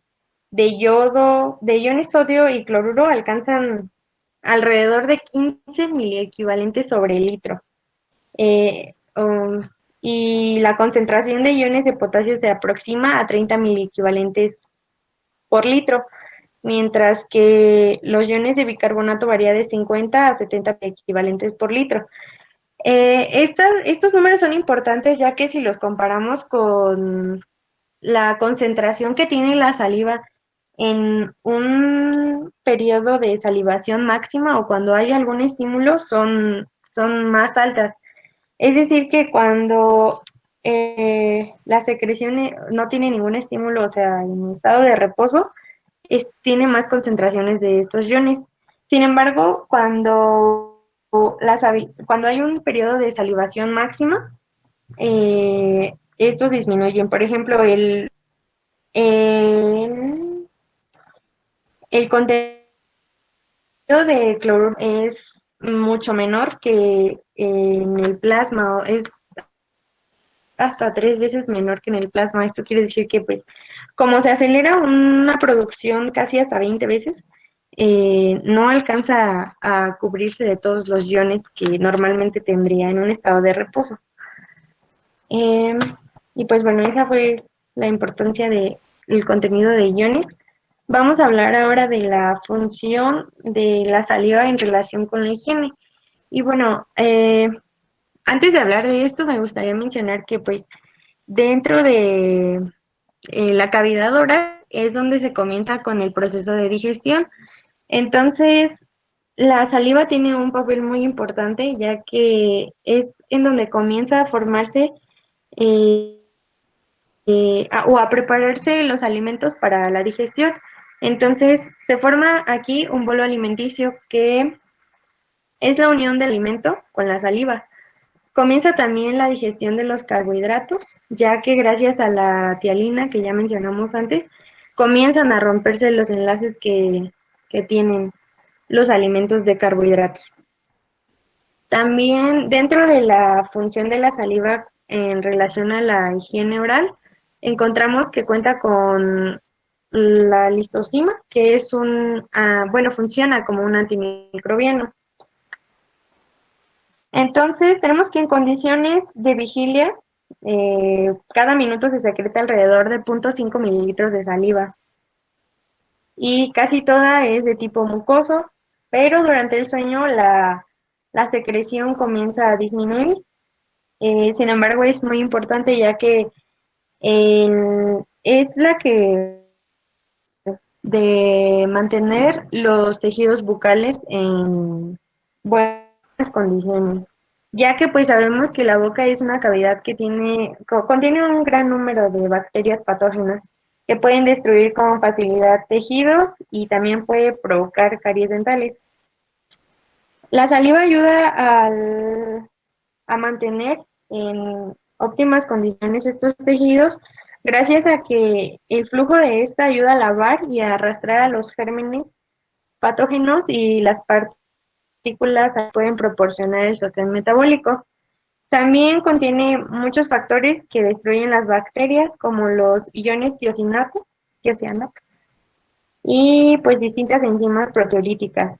de yodo, de iones sodio y cloruro alcanzan alrededor de 15 miliequivalentes sobre el litro. Y la concentración de iones de potasio se aproxima a 30 miliequivalentes por litro, mientras que los iones de bicarbonato varía de 50 a 70 equivalentes por litro. Estos números son importantes ya que si los comparamos con la concentración que tiene la saliva en un periodo de salivación máxima o cuando hay algún estímulo son más altas. Es decir, que cuando la secreción no tiene ningún estímulo, o sea, en estado de reposo, tiene más concentraciones de estos iones. Sin embargo, cuando hay un periodo de salivación máxima, estos disminuyen. Por ejemplo, el contenido de cloruro es mucho menor que en el plasma, es hasta 3 veces menor que en el plasma. Esto quiere decir que, pues, como se acelera una producción casi hasta 20 veces, no alcanza a cubrirse de todos los iones que normalmente tendría en un estado de reposo. Y pues bueno, esa fue la importancia del contenido de iones. Vamos a hablar ahora de la función de la saliva en relación con la higiene. Y bueno, antes de hablar de esto, me gustaría mencionar que pues dentro de la cavidad oral es donde se comienza con el proceso de digestión. Entonces, la saliva tiene un papel muy importante ya que es en donde comienza a formarse o a prepararse los alimentos para la digestión. Entonces, se forma aquí un bolo alimenticio que es la unión del alimento con la saliva. Comienza también la digestión de los carbohidratos, ya que gracias a la tialina que ya mencionamos antes, comienzan a romperse los enlaces que tienen los alimentos de carbohidratos. También dentro de la función de la saliva en relación a la higiene oral, encontramos que cuenta con la lisozima, que es funciona como un antimicrobiano. Entonces, tenemos que en condiciones de vigilia, cada minuto se secreta alrededor de 0.5 mililitros de saliva. Y casi toda es de tipo mucoso, pero durante el sueño la secreción comienza a disminuir. Sin embargo, es muy importante ya que es la que de mantener los tejidos bucales en buenas condiciones, ya que pues sabemos que la boca es una cavidad que contiene un gran número de bacterias patógenas que pueden destruir con facilidad tejidos y también puede provocar caries dentales. La saliva ayuda a mantener en óptimas condiciones estos tejidos gracias a que el flujo de esta ayuda a lavar y a arrastrar a los gérmenes patógenos y las partículas pueden proporcionar el sostén metabólico. También contiene muchos factores que destruyen las bacterias, como los iones tiocianato y pues distintas enzimas proteolíticas.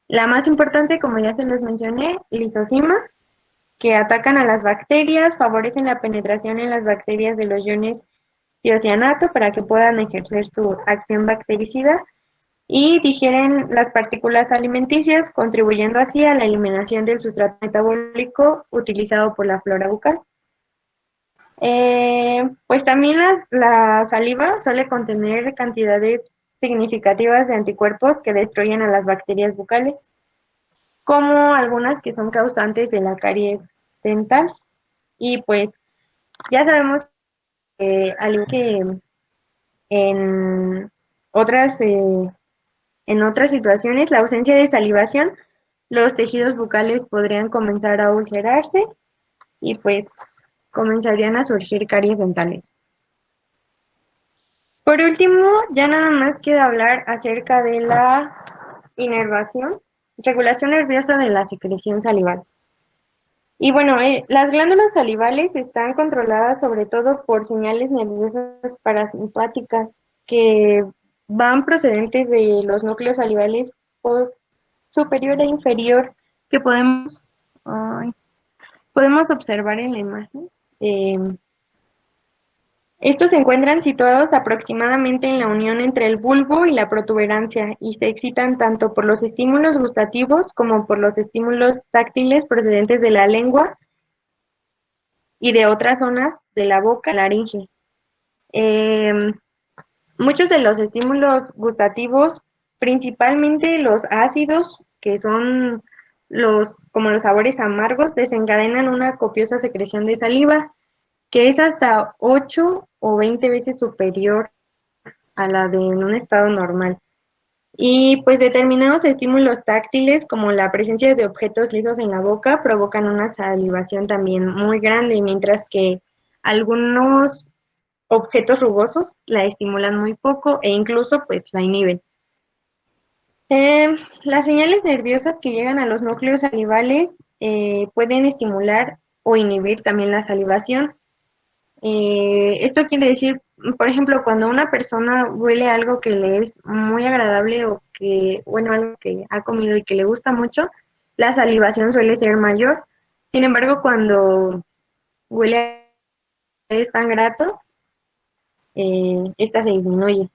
La más importante, como ya se los mencioné, lisozima, que atacan a las bacterias, favorecen la penetración en las bacterias de los iones tiocianato para que puedan ejercer su acción bactericida y digieren las partículas alimenticias, contribuyendo así a la eliminación del sustrato metabólico utilizado por la flora bucal. Pues también la saliva suele contener cantidades significativas de anticuerpos que destruyen a las bacterias bucales, como algunas que son causantes de la caries dental. Y pues ya sabemos que al igual que en otras, eh, en otras situaciones, la ausencia de salivación, los tejidos bucales podrían comenzar a ulcerarse y pues comenzarían a surgir caries dentales. Por último, ya nada más queda hablar acerca de la inervación, regulación nerviosa de la secreción salival. Y bueno, las glándulas salivales están controladas sobre todo por señales nerviosas parasimpáticas que van procedentes de los núcleos salivales post superior e inferior que podemos observar en la imagen. Estos se encuentran situados aproximadamente en la unión entre el bulbo y la protuberancia y se excitan tanto por los estímulos gustativos como por los estímulos táctiles procedentes de la lengua y de otras zonas de la boca, laringe. Muchos de los estímulos gustativos, principalmente los ácidos, que son como los sabores amargos, desencadenan una copiosa secreción de saliva, que es hasta 8 o 20 veces superior a la de en un estado normal. Y pues determinados estímulos táctiles, como la presencia de objetos lisos en la boca, provocan una salivación también muy grande, mientras que algunos objetos rugosos la estimulan muy poco e incluso pues la inhiben. Las señales nerviosas que llegan a los núcleos salivales pueden estimular o inhibir también la salivación. Esto quiere decir, por ejemplo, cuando una persona huele algo que le es muy agradable o que, bueno, algo que ha comido y que le gusta mucho, la salivación suele ser mayor. Sin embargo, cuando huele es tan grato, esta se disminuye.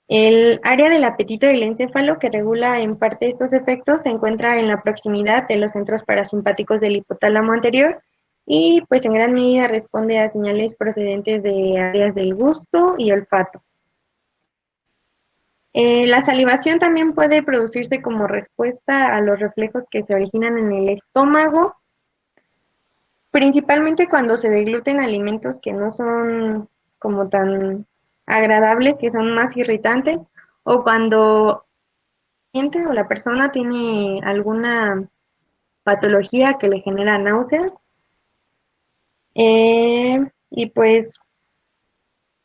El área del apetito y el encéfalo, que regula en parte estos efectos, se encuentra en la proximidad de los centros parasimpáticos del hipotálamo anterior y pues en gran medida responde a señales procedentes de áreas del gusto y olfato. La salivación también puede producirse como respuesta a los reflejos que se originan en el estómago, principalmente cuando se degluten alimentos que no son como tan agradables, que son más irritantes, o cuando el paciente o la persona tiene alguna patología que le genera náuseas. Y pues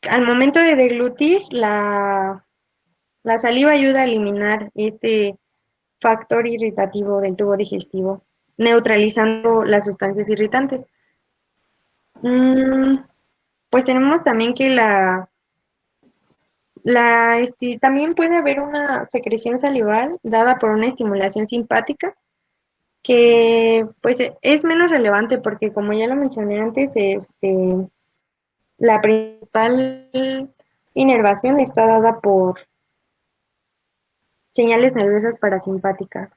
al momento de deglutir, la saliva ayuda a eliminar este factor irritativo del tubo digestivo, neutralizando las sustancias irritantes. Pues tenemos también que también puede haber una secreción salival dada por una estimulación simpática, que pues es menos relevante porque como ya lo mencioné antes, la principal inervación está dada por señales nerviosas parasimpáticas.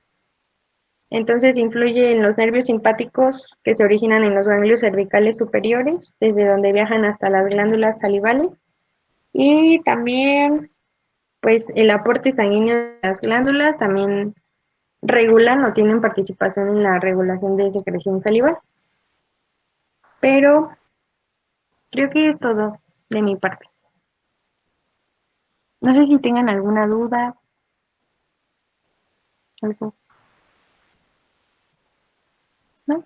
Entonces influye en los nervios simpáticos que se originan en los ganglios cervicales superiores, desde donde viajan hasta las glándulas salivales. Y también, pues, el aporte sanguíneo de las glándulas también regulan o tienen participación en la regulación de secreción salival. Pero creo que es todo de mi parte. No sé si tengan alguna duda, algo, ¿no?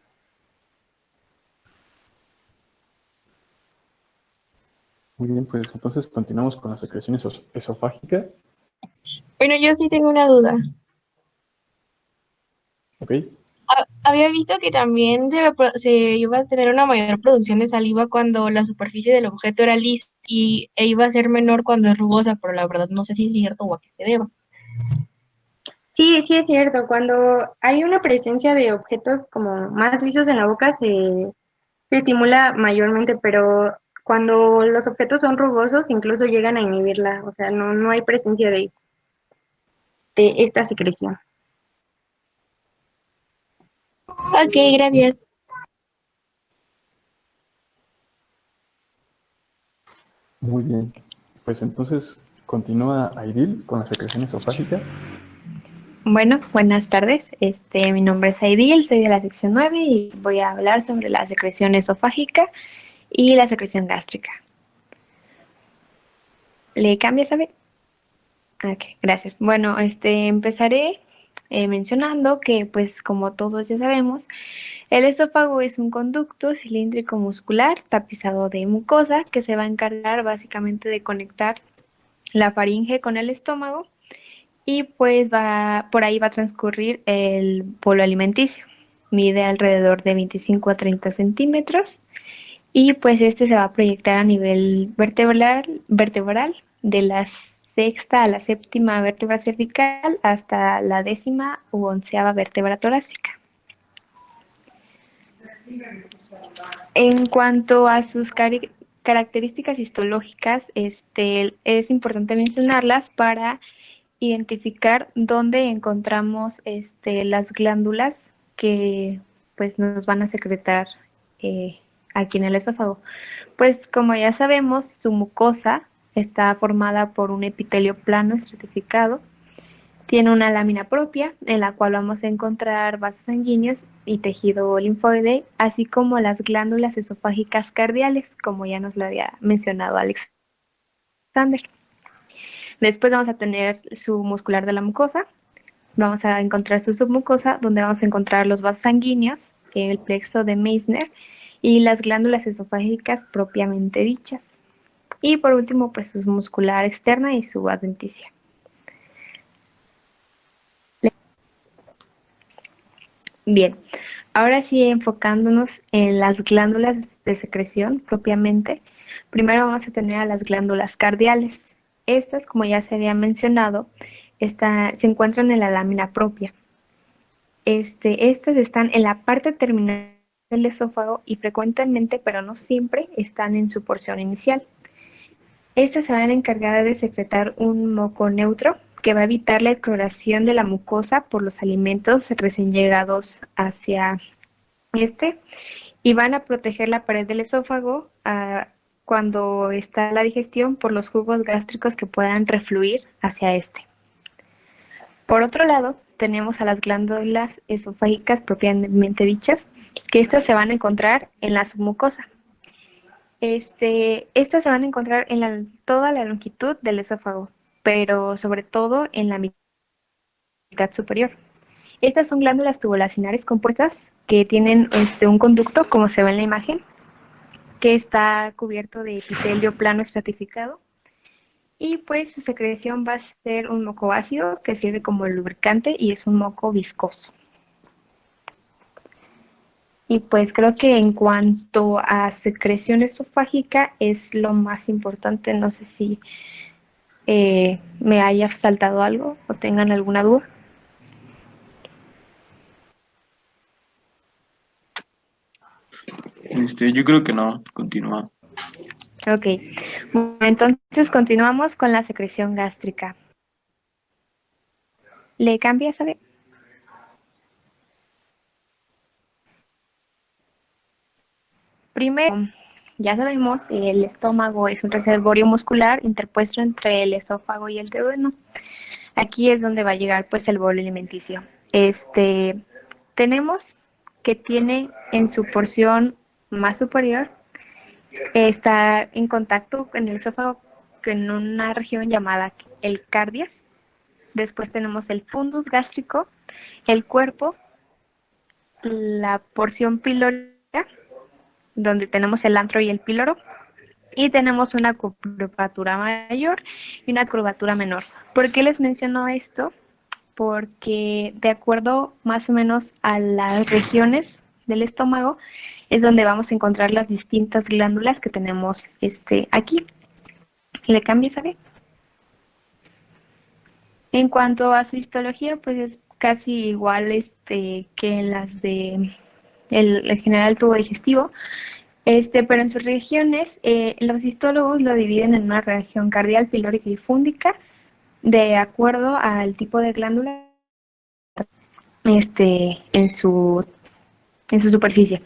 Muy bien, pues entonces continuamos con la secreción esofágica. Bueno, yo sí tengo una duda. ¿Ok? Había visto que también se iba a tener una mayor producción de saliva cuando la superficie del objeto era lisa e iba a ser menor cuando es rugosa, pero la verdad no sé si es cierto o a qué se deba. Sí, sí es cierto. Cuando hay una presencia de objetos como más lisos en la boca se estimula mayormente, pero cuando los objetos son rugosos incluso llegan a inhibirla, o sea, no hay presencia de esta secreción. Ok, gracias. Muy bien. Pues entonces continúa Aidil con la secreción esofágica. Bueno, buenas tardes. Mi nombre es Aidil, soy de la sección 9 y voy a hablar sobre la secreción esofágica y la secreción gástrica. ¿Le cambia, sabe? Ok, gracias. Bueno, empezaré mencionando que, pues, como todos ya sabemos, el esófago es un conducto cilíndrico muscular tapizado de mucosa que se va a encargar básicamente de conectar la faringe con el estómago y pues por ahí va a transcurrir el bolo alimenticio. Mide alrededor de 25 a 30 centímetros y pues se va a proyectar a nivel vertebral de la sexta a la séptima vértebra cervical hasta la décima u onceava vértebra torácica. En cuanto a sus características histológicas, es importante mencionarlas para identificar dónde encontramos las glándulas que pues nos van a secretar aquí en el esófago. Pues como ya sabemos, su mucosa está formada por un epitelio plano estratificado, tiene una lámina propia en la cual vamos a encontrar vasos sanguíneos y tejido linfoide, así como las glándulas esofágicas cardiales, como ya nos lo había mencionado Alexander. Después vamos a tener su muscular de la mucosa, vamos a encontrar su submucosa, donde vamos a encontrar los vasos sanguíneos, el plexo de Meissner y las glándulas esofágicas propiamente dichas. Y por último, pues su muscular externa y su adventicia. Bien, ahora sí enfocándonos en las glándulas de secreción propiamente, primero vamos a tener a las glándulas cardiales. Estas, como ya se había mencionado, se encuentran en la lámina propia. Estas están en la parte terminal del esófago y frecuentemente, pero no siempre, están en su porción inicial. Estas se van a encargar de secretar un moco neutro que va a evitar la exploración de la mucosa por los alimentos recién llegados hacia y van a proteger la pared del esófago cuando está la digestión por los jugos gástricos que puedan refluir hacia este. Por otro lado, tenemos a las glándulas esofágicas propiamente dichas, que estas se van a encontrar en la submucosa. Estas se van a encontrar en toda la longitud del esófago, pero sobre todo en la mitad superior. Estas son glándulas tubulacinares compuestas que tienen un conducto, como se ve en la imagen, que está cubierto de epitelio plano estratificado. Y pues su secreción va a ser un moco ácido que sirve como lubricante y es un moco viscoso. Y pues creo que en cuanto a secreción esofágica es lo más importante. No sé si me haya saltado algo o tengan alguna duda. Yo creo que no, continúa. Ok, bueno, entonces continuamos con la secreción gástrica. ¿Le cambia, sabe? Primero, ya sabemos, el estómago es un reservorio muscular interpuesto entre el esófago y el duodeno. Aquí es donde va a llegar pues el bolo alimenticio. Tenemos que tiene en su porción más superior, está en contacto con el esófago en una región llamada el cardias. Después tenemos el fundus gástrico, el cuerpo, la porción pilórica, donde tenemos el antro y el píloro, y tenemos una curvatura mayor y una curvatura menor. ¿Por qué les menciono esto? porque de acuerdo más o menos a las regiones del estómago es donde vamos a encontrar las distintas glándulas que tenemos aquí. ¿Le cambia, sabe? En cuanto a su histología, pues es casi igual que en las de el general tubo digestivo, pero en sus regiones, los histólogos lo dividen en una región cardial, pilórica y fúndica, de acuerdo al tipo de glándula en su superficie.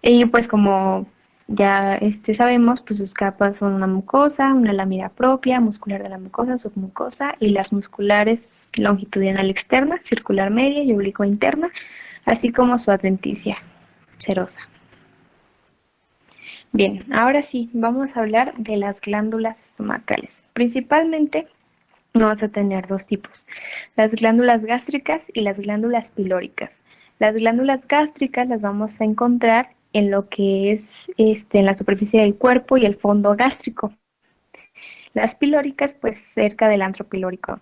Y pues como ya sabemos, pues sus capas son una mucosa, una lámina propia, muscular de la mucosa, submucosa, y las musculares longitudinal externa, circular media y oblicua interna, así como su adventicia serosa. Bien, ahora sí, vamos a hablar de las glándulas estomacales. Principalmente vamos a tener dos tipos, las glándulas gástricas y las glándulas pilóricas. Las glándulas gástricas las vamos a encontrar en lo que es en la superficie del cuerpo y el fondo gástrico. Las pilóricas, pues cerca del antro pilórico.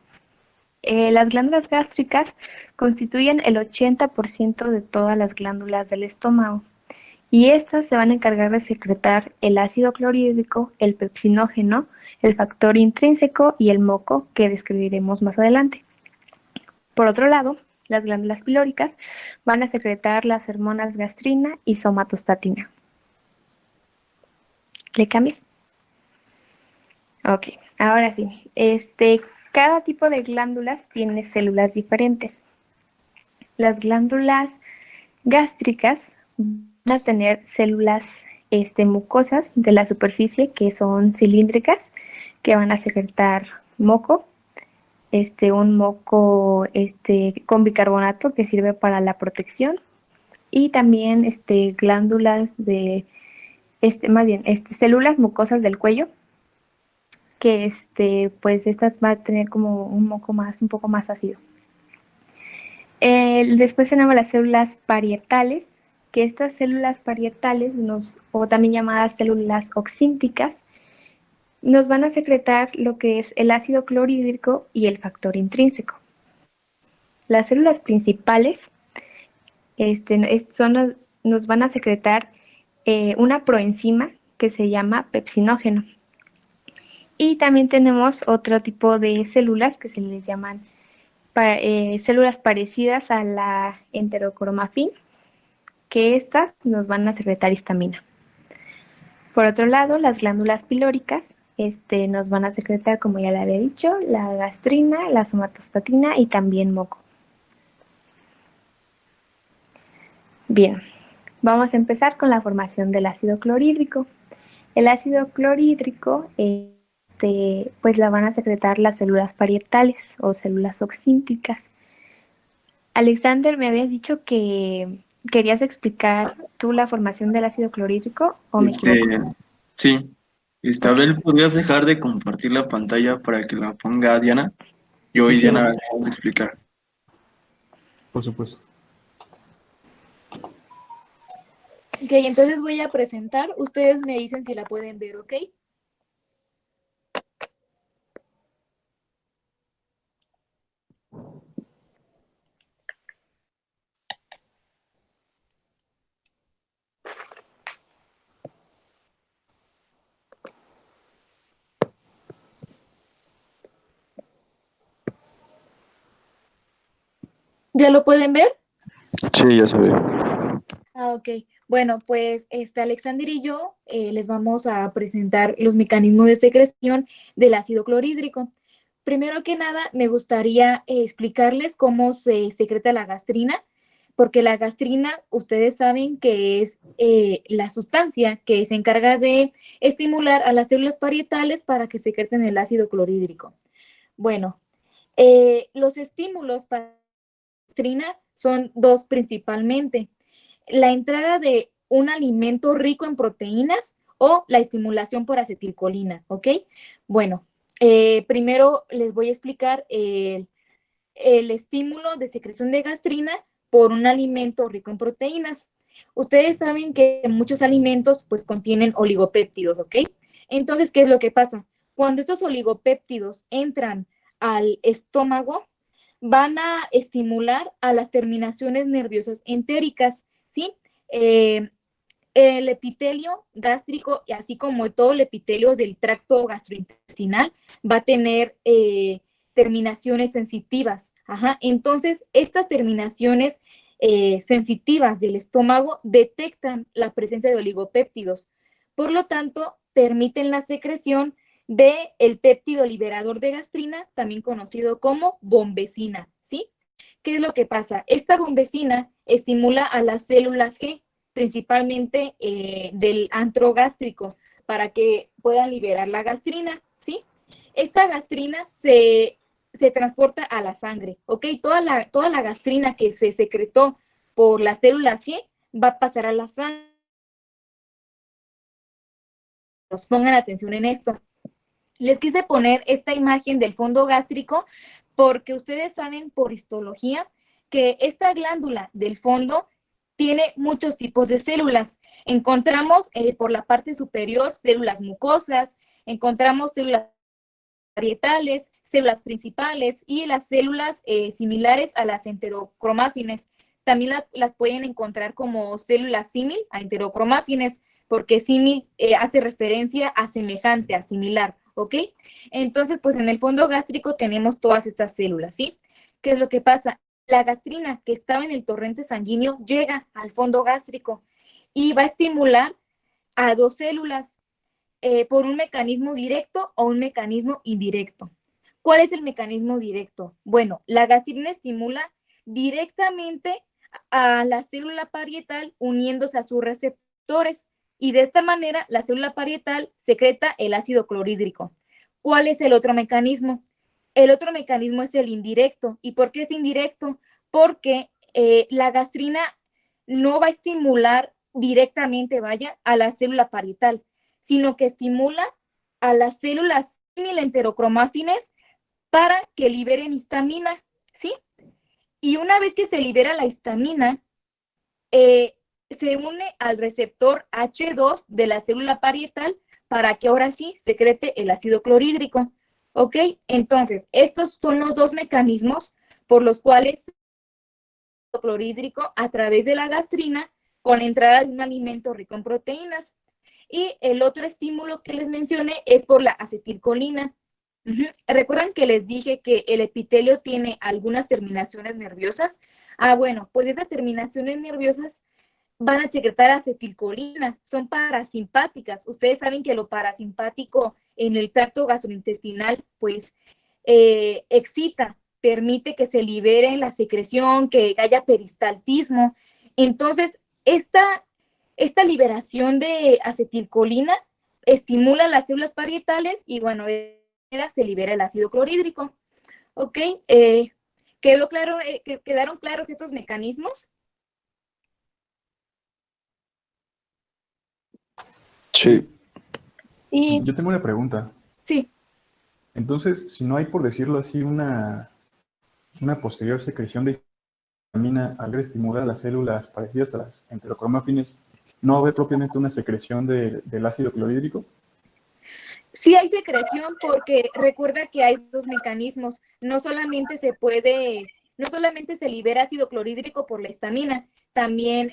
Las glándulas gástricas constituyen el 80% de todas las glándulas del estómago. Y estas se van a encargar de secretar el ácido clorhídrico, el pepsinógeno, el factor intrínseco y el moco, que describiremos más adelante. Por otro lado, las glándulas pilóricas van a secretar las hormonas gastrina y somatostatina. ¿Le cambia? Ok, ahora sí. Cada tipo de glándulas tiene células diferentes. Las glándulas gástricas van a tener células mucosas de la superficie que son cilíndricas, que van a secretar moco, un moco con bicarbonato que sirve para la protección, y también glándulas de, células mucosas del cuello, que pues estas van a tener como un moco un poco más ácido. Después tenemos las células parietales, que estas células parietales, o también llamadas células oxínticas, nos van a secretar lo que es el ácido clorhídrico y el factor intrínseco. Las células principales nos van a secretar una proenzima que se llama pepsinógeno. Y también tenemos otro tipo de células que se les llaman células parecidas a la enterocromafin, que estas nos van a secretar histamina. Por otro lado, las glándulas pilóricas nos van a secretar, como ya le había dicho, la gastrina, la somatostatina y también moco. Bien, vamos a empezar con la formación del ácido clorhídrico. El ácido clorhídrico pues la van a secretar las células parietales o células oxínticas. Alexander, me habías dicho que querías explicar tú la formación del ácido clorhídrico, ¿o me equivoco? Sí. Isabel, ¿podrías dejar de compartir la pantalla para que la ponga Diana? Yo Sí, y sí. Diana la vamos a explicar. Por supuesto. Ok, entonces voy a presentar. Ustedes me dicen si la pueden ver, ¿ok? ¿Ya lo pueden ver? Sí, ya se ve. Ah, ok. Bueno, pues Alexander y yo les vamos a presentar los mecanismos de secreción del ácido clorhídrico. Primero que nada, me gustaría explicarles cómo se secreta la gastrina, porque la gastrina, ustedes saben que es la sustancia que se encarga de estimular a las células parietales para que secreten el ácido clorhídrico. Bueno, los estímulos para la gastrina son dos principalmente: la entrada de un alimento rico en proteínas o la estimulación por acetilcolina, ¿ok? Bueno, primero les voy a explicar el estímulo de secreción de gastrina por un alimento rico en proteínas. Ustedes saben que muchos alimentos pues contienen oligopéptidos, ¿ok? Entonces, ¿qué es lo que pasa? Cuando estos oligopéptidos entran al estómago, van a estimular a las terminaciones nerviosas entéricas, ¿sí? El epitelio gástrico, y así como todo el epitelio del tracto gastrointestinal, va a tener terminaciones sensitivas. Ajá. Entonces, estas terminaciones sensitivas del estómago detectan la presencia de oligopéptidos. Por lo tanto, permiten la secreción del péptido liberador de gastrina, también conocido como bombecina, ¿sí? ¿Qué es lo que pasa? Esta bombecina estimula a las células G, principalmente del antro gástrico, para que puedan liberar la gastrina, ¿sí? Esta gastrina se transporta a la sangre, ¿ok? Toda la gastrina que se secretó por las células G va a pasar a la sangre. Nos pongan atención en esto. Les quise poner esta imagen del fondo gástrico porque ustedes saben por histología que esta glándula del fondo tiene muchos tipos de células. Encontramos por la parte superior células mucosas, encontramos células parietales, células principales y las células similares a las enterocromáfines. También las pueden encontrar como células símil a enterocromáfines, porque símil hace referencia a semejante, a similar, ¿ok? Entonces, pues en el fondo gástrico tenemos todas estas células, ¿sí? ¿Qué es lo que pasa? La gastrina que estaba en el torrente sanguíneo llega al fondo gástrico y va a estimular a dos células por un mecanismo directo o un mecanismo indirecto. ¿Cuál es el mecanismo directo? Bueno, la gastrina estimula directamente a la célula parietal uniéndose a sus receptores y de esta manera la célula parietal secreta el ácido clorhídrico. ¿Cuál es el otro mecanismo? El otro mecanismo es el indirecto. ¿Y por qué es indirecto? Porque la gastrina no va a estimular directamente, vaya, a la célula parietal, sino que estimula a las células similenterocromáfines para que liberen histamina, ¿sí? Y una vez que se libera la histamina, se une al receptor H2 de la célula parietal para que ahora sí secrete el ácido clorhídrico, ¿ok? Entonces, estos son los dos mecanismos por los cuales el ácido clorhídrico a través de la gastrina con la entrada de un alimento rico en proteínas. Y el otro estímulo que les mencioné es por la acetilcolina. ¿Recuerdan que les dije que el epitelio tiene algunas terminaciones nerviosas? Bueno, pues esas terminaciones nerviosas van a secretar acetilcolina, son parasimpáticas. Ustedes saben que lo parasimpático en el tracto gastrointestinal, pues, excita, permite que se libere la secreción, que haya peristaltismo. Entonces, esta liberación de acetilcolina estimula las células parietales y, bueno, se libera el ácido clorhídrico. ¿Ok? ¿Quedó claro, ¿quedaron claros estos mecanismos? Sí. Sí, Yo tengo una pregunta. sí. Entonces, si no hay, por decirlo así, una posterior secreción de histamina al estimular las células parecidas a las enterocromáfines, ¿no va a haber propiamente una secreción del ácido clorhídrico? Sí hay secreción porque recuerda que hay dos mecanismos. No solamente se libera ácido clorhídrico por la histamina, también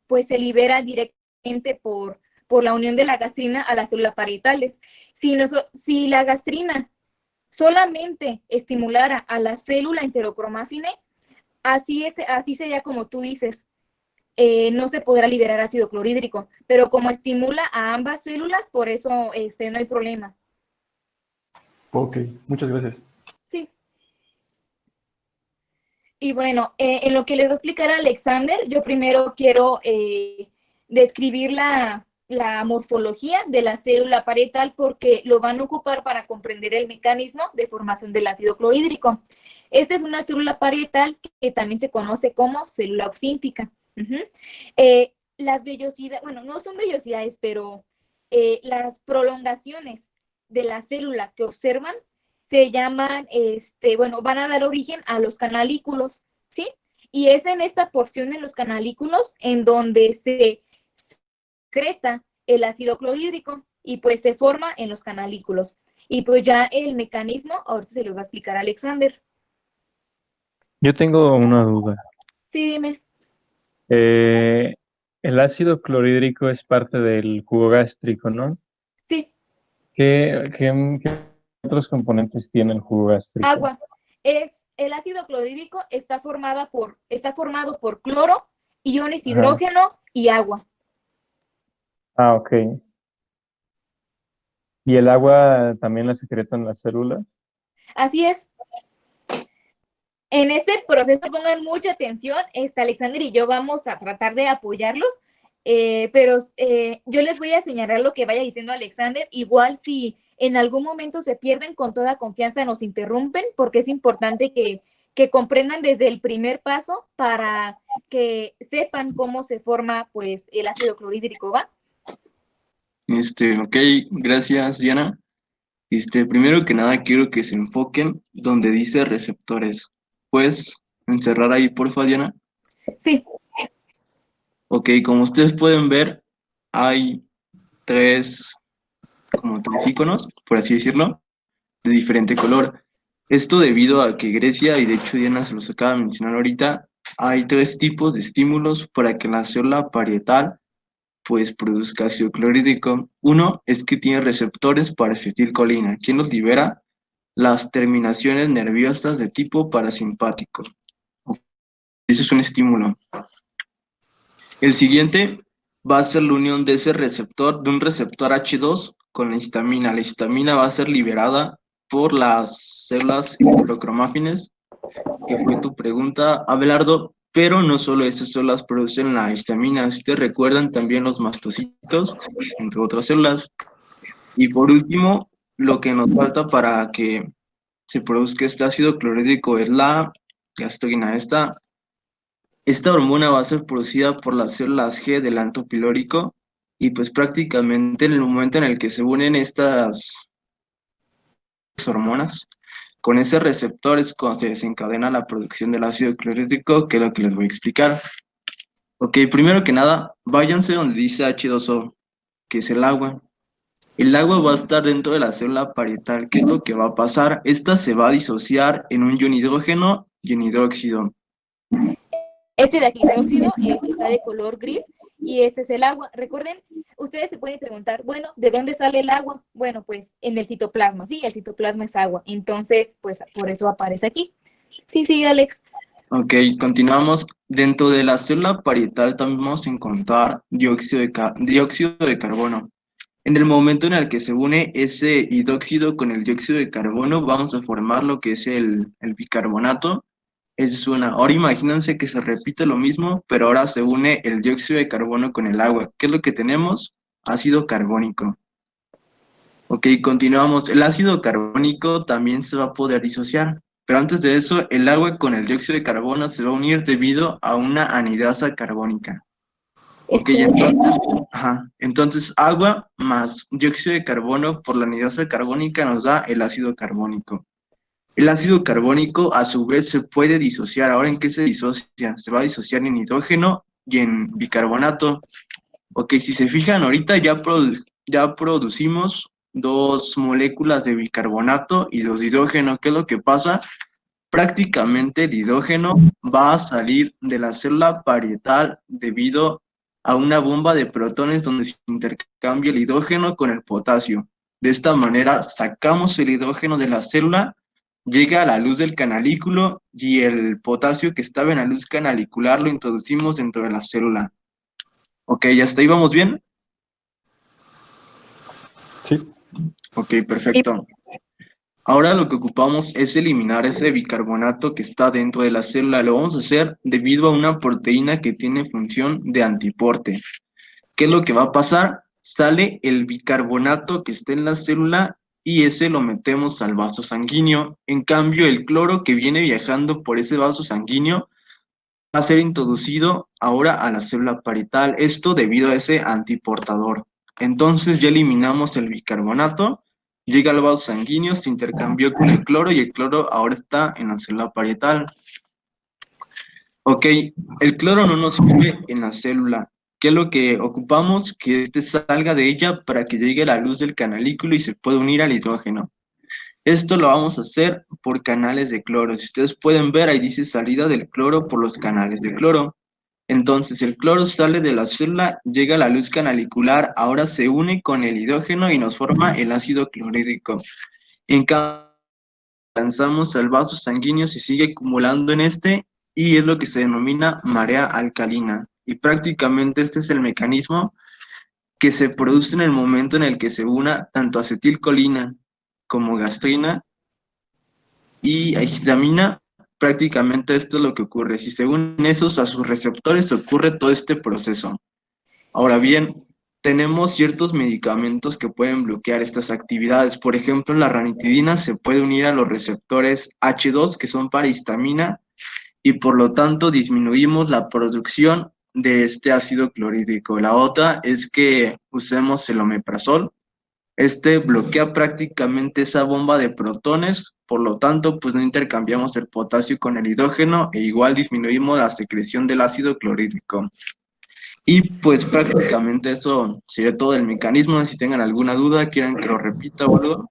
pues se libera directamente por la unión de la gastrina a las células parietales. Si la gastrina solamente estimulara a la célula enterocromáfine, así sería como tú dices, no se podrá liberar ácido clorhídrico, pero como estimula a ambas células, por eso no hay problema. Ok, muchas gracias. Sí. Y bueno, en lo que les va a explicar a Alexander, yo primero quiero describir la morfología de la célula parietal porque lo van a ocupar para comprender el mecanismo de formación del ácido clorhídrico. Esta es una célula parietal que también se conoce como célula oxíntica. Las vellosidades, bueno, no son vellosidades, pero las prolongaciones de la célula que observan se llaman, bueno, van a dar origen a los canalículos, ¿sí? Y es en esta porción de los canalículos en donde se secreta el ácido clorhídrico y pues se forma en los canalículos. Y pues ya el mecanismo, ahorita se los va a explicar Alexander. Yo tengo una duda. Sí, dime. El ácido clorhídrico es parte del jugo gástrico, ¿no? Sí, ¿Qué otros componentes tiene el jugo gástrico? Agua. El ácido clorhídrico está formado por cloro, iones Ajá. hidrógeno y agua. Ah, ok. ¿Y el agua también la secretan las células? Así es. En este proceso pongan mucha atención. Alexander y yo vamos a tratar de apoyarlos, pero yo les voy a señalar lo que vaya diciendo Alexander. Igual si en algún momento se pierden, con toda confianza nos interrumpen, porque es importante que comprendan desde el primer paso para que sepan cómo se forma pues el ácido clorhídrico, ¿va? Ok, gracias, Diana. Primero que nada quiero que se enfoquen donde dice receptores. ¿Puedes encerrar ahí, porfa, Diana? Sí. Ok, como ustedes pueden ver, hay como tres iconos, por así decirlo, de diferente color. Esto debido a que Grecia, y de hecho Diana se los acaba de mencionar ahorita, hay tres tipos de estímulos para que la célula parietal pues produzca ácido clorhídrico. Uno es que tiene receptores para acetilcolina. ¿Quién los libera? Las terminaciones nerviosas de tipo parasimpático. Ese es un estímulo. El siguiente va a ser la unión de ese receptor, de un receptor H2 con la histamina. La histamina va a ser liberada por las células heterocromáfines, que fue tu pregunta, Abelardo, pero no solo esas células producen la histamina, si te recuerdan también los mastocitos, entre otras células. Y por último, lo que nos falta para que se produzca este ácido clorhídrico es la gastrina. Esta hormona va a ser producida por las células G del anto pilórico y pues prácticamente en el momento en el que se unen estas hormonas con ese receptor es cuando se desencadena la producción del ácido clorhídrico, que es lo que les voy a explicar. Ok, primero que nada, váyanse donde dice H2O, que es el agua. El agua va a estar dentro de la célula parietal. ¿Qué es lo que va a pasar? Esta se va a disociar en un ion hidrógeno y en hidróxido. Este de aquí, hidróxido, está de color gris y este es el agua. Recuerden, ustedes se pueden preguntar, bueno, ¿de dónde sale el agua? Bueno, pues en el citoplasma, sí, el citoplasma es agua. Entonces, pues por eso aparece aquí. Sí, Alex. Ok, continuamos. Dentro de la célula parietal también vamos a encontrar dióxido de carbono. En el momento en el que se une ese hidróxido con el dióxido de carbono, vamos a formar lo que es el bicarbonato. Es una. Ahora imagínense que se repite lo mismo, pero ahora se une el dióxido de carbono con el agua. ¿Qué es lo que tenemos? Ácido carbónico. Ok, continuamos. El ácido carbónico también se va a poder disociar, pero antes de eso, el agua con el dióxido de carbono se va a unir debido a una anhidrasa carbónica. Ok, entonces agua más dióxido de carbono por la anhidrasa carbónica nos da el ácido carbónico. El ácido carbónico a su vez se puede disociar. ¿Ahora en qué se disocia? Se va a disociar en hidrógeno y en bicarbonato. Ok, si se fijan, ahorita ya producimos dos moléculas de bicarbonato y dos de hidrógeno. ¿Qué es lo que pasa? Prácticamente el hidrógeno va a salir de la célula parietal debido a una bomba de protones donde se intercambia el hidrógeno con el potasio. De esta manera sacamos el hidrógeno de la célula, llega a la luz del canalículo y el potasio que estaba en la luz canalicular lo introducimos dentro de la célula. Ok, ¿hasta ahí vamos bien? Sí. Ok, perfecto. Ahora lo que ocupamos es eliminar ese bicarbonato que está dentro de la célula. Lo vamos a hacer debido a una proteína que tiene función de antiporte. ¿Qué es lo que va a pasar? Sale el bicarbonato que está en la célula y ese lo metemos al vaso sanguíneo. En cambio, el cloro que viene viajando por ese vaso sanguíneo va a ser introducido ahora a la célula parietal. Esto debido a ese antiportador. Entonces ya eliminamos el bicarbonato, llega al vaso sanguíneo, se intercambió con el cloro y el cloro ahora está en la célula parietal. Ok, el cloro no nos sirve en la célula. ¿Qué es lo que ocupamos? Que este salga de ella para que llegue la luz del canalículo y se pueda unir al hidrógeno. Esto lo vamos a hacer por canales de cloro. Si ustedes pueden ver, ahí dice salida del cloro por los canales de cloro. Entonces el cloro sale de la célula, llega a la luz canalicular, ahora se une con el hidrógeno y nos forma el ácido clorhídrico. En cambio, lanzamos al vaso sanguíneo, se sigue acumulando en este y es lo que se denomina marea alcalina. Y prácticamente este es el mecanismo que se produce en el momento en el que se una tanto acetilcolina como gastrina y histamina. Prácticamente esto es lo que ocurre. Si se unen esos a sus receptores, ocurre todo este proceso. Ahora bien, tenemos ciertos medicamentos que pueden bloquear estas actividades. Por ejemplo, la ranitidina se puede unir a los receptores H2, que son para histamina, y por lo tanto disminuimos la producción de este ácido clorhídrico. La otra es que usemos el omeprazol. Este bloquea prácticamente esa bomba de protones, por lo tanto, pues no intercambiamos el potasio con el hidrógeno e igual disminuimos la secreción del ácido clorhídrico. Y pues prácticamente eso sería todo el mecanismo. Si tengan alguna duda, quieren que lo repita o algo.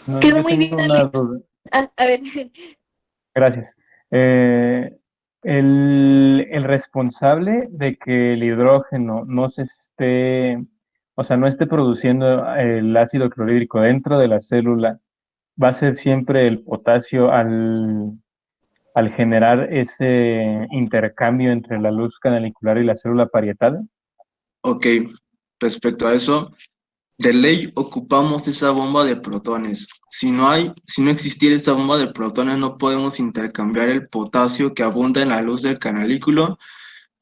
No, Quedó yo muy bien, tengo una Alex. duda. A ver, Gracias. El responsable de que el hidrógeno no se esté, o sea, no esté produciendo el ácido clorhídrico dentro de la célula, va a ser siempre el potasio al generar ese intercambio entre la luz canalicular y la célula parietal. Ok, respecto a eso, de ley ocupamos esa bomba de protones. Si no existiera esa bomba de protones, no podemos intercambiar el potasio que abunda en la luz del canalículo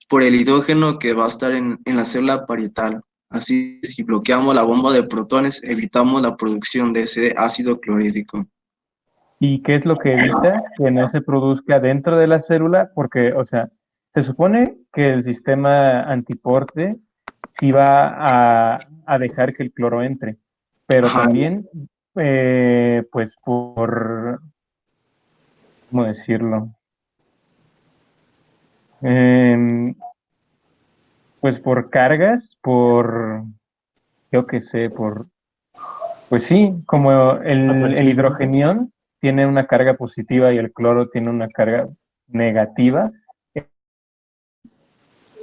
por el hidrógeno que va a estar en la célula parietal. Así, si bloqueamos la bomba de protones, evitamos la producción de ese ácido clorhídrico. ¿Y qué es lo que evita que no se produzca dentro de la célula? Porque, o sea, se supone que el sistema antiporte sí va a dejar que el cloro entre, pero Ajá, también, pues por, ¿cómo decirlo? Em, pues por cargas, yo qué sé, pues sí, como el hidrogenión tiene una carga positiva y el cloro tiene una carga negativa,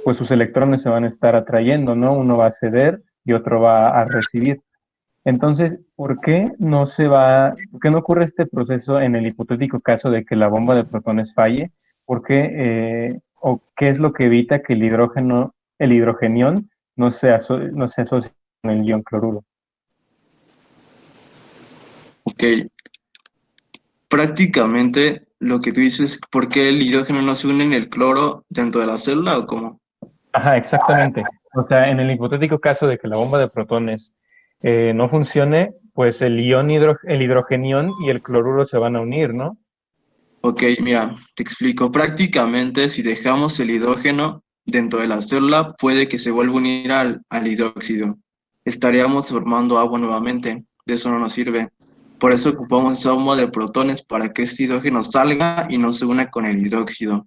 pues sus electrones se van a estar atrayendo, ¿no? Uno va a ceder y otro va a recibir. Entonces, ¿por qué no ocurre este proceso en el hipotético caso de que la bomba de protones falle? ¿Por qué, o qué es lo que evita que el hidrogenión no se asocie con el ion cloruro? ok. Prácticamente lo que tú dices, ¿por qué el hidrógeno no se une en el cloro dentro de la célula o cómo? Ajá, exactamente. O sea, en el hipotético caso de que la bomba de protones no funcione, pues el hidrogenión y el cloruro se van a unir, ¿no? Ok, mira, te explico. Prácticamente, si dejamos el hidrógeno dentro de la célula, puede que se vuelva a unir al hidróxido. Estaríamos formando agua nuevamente. De eso no nos sirve. Por eso ocupamos esa bomba de protones para que este hidrógeno salga y no se una con el hidróxido.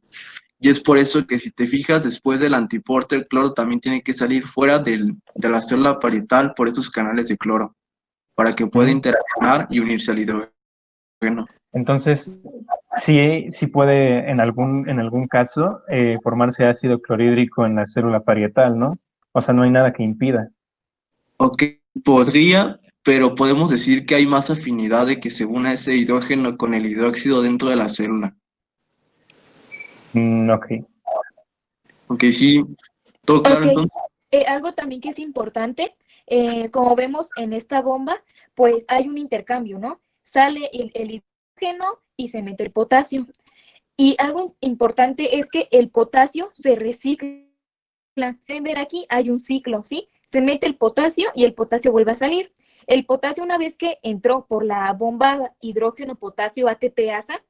Y es por eso que si te fijas, después del antiporte, el cloro también tiene que salir fuera de la célula parietal por estos canales de cloro, para que pueda ¿Mm? interaccionar y unirse al hidrógeno. Entonces, sí puede en algún caso formarse ácido clorhídrico en la célula parietal, ¿no? O sea, no hay nada que impida. Ok, podría, pero podemos decir que hay más afinidad de que se una ese hidrógeno con el hidróxido dentro de la célula. Ok. Ok, sí, todo claro ok. entonces. Algo también que es importante, como vemos en esta bomba, pues hay un intercambio, ¿no? Sale el hidrógeno y se mete el potasio. Y algo importante es que el potasio se recicla. Pueden ver aquí, hay un ciclo, ¿sí? Se mete el potasio y el potasio vuelve a salir. El potasio, una vez que entró por la bomba hidrógeno-potasio ATPasa,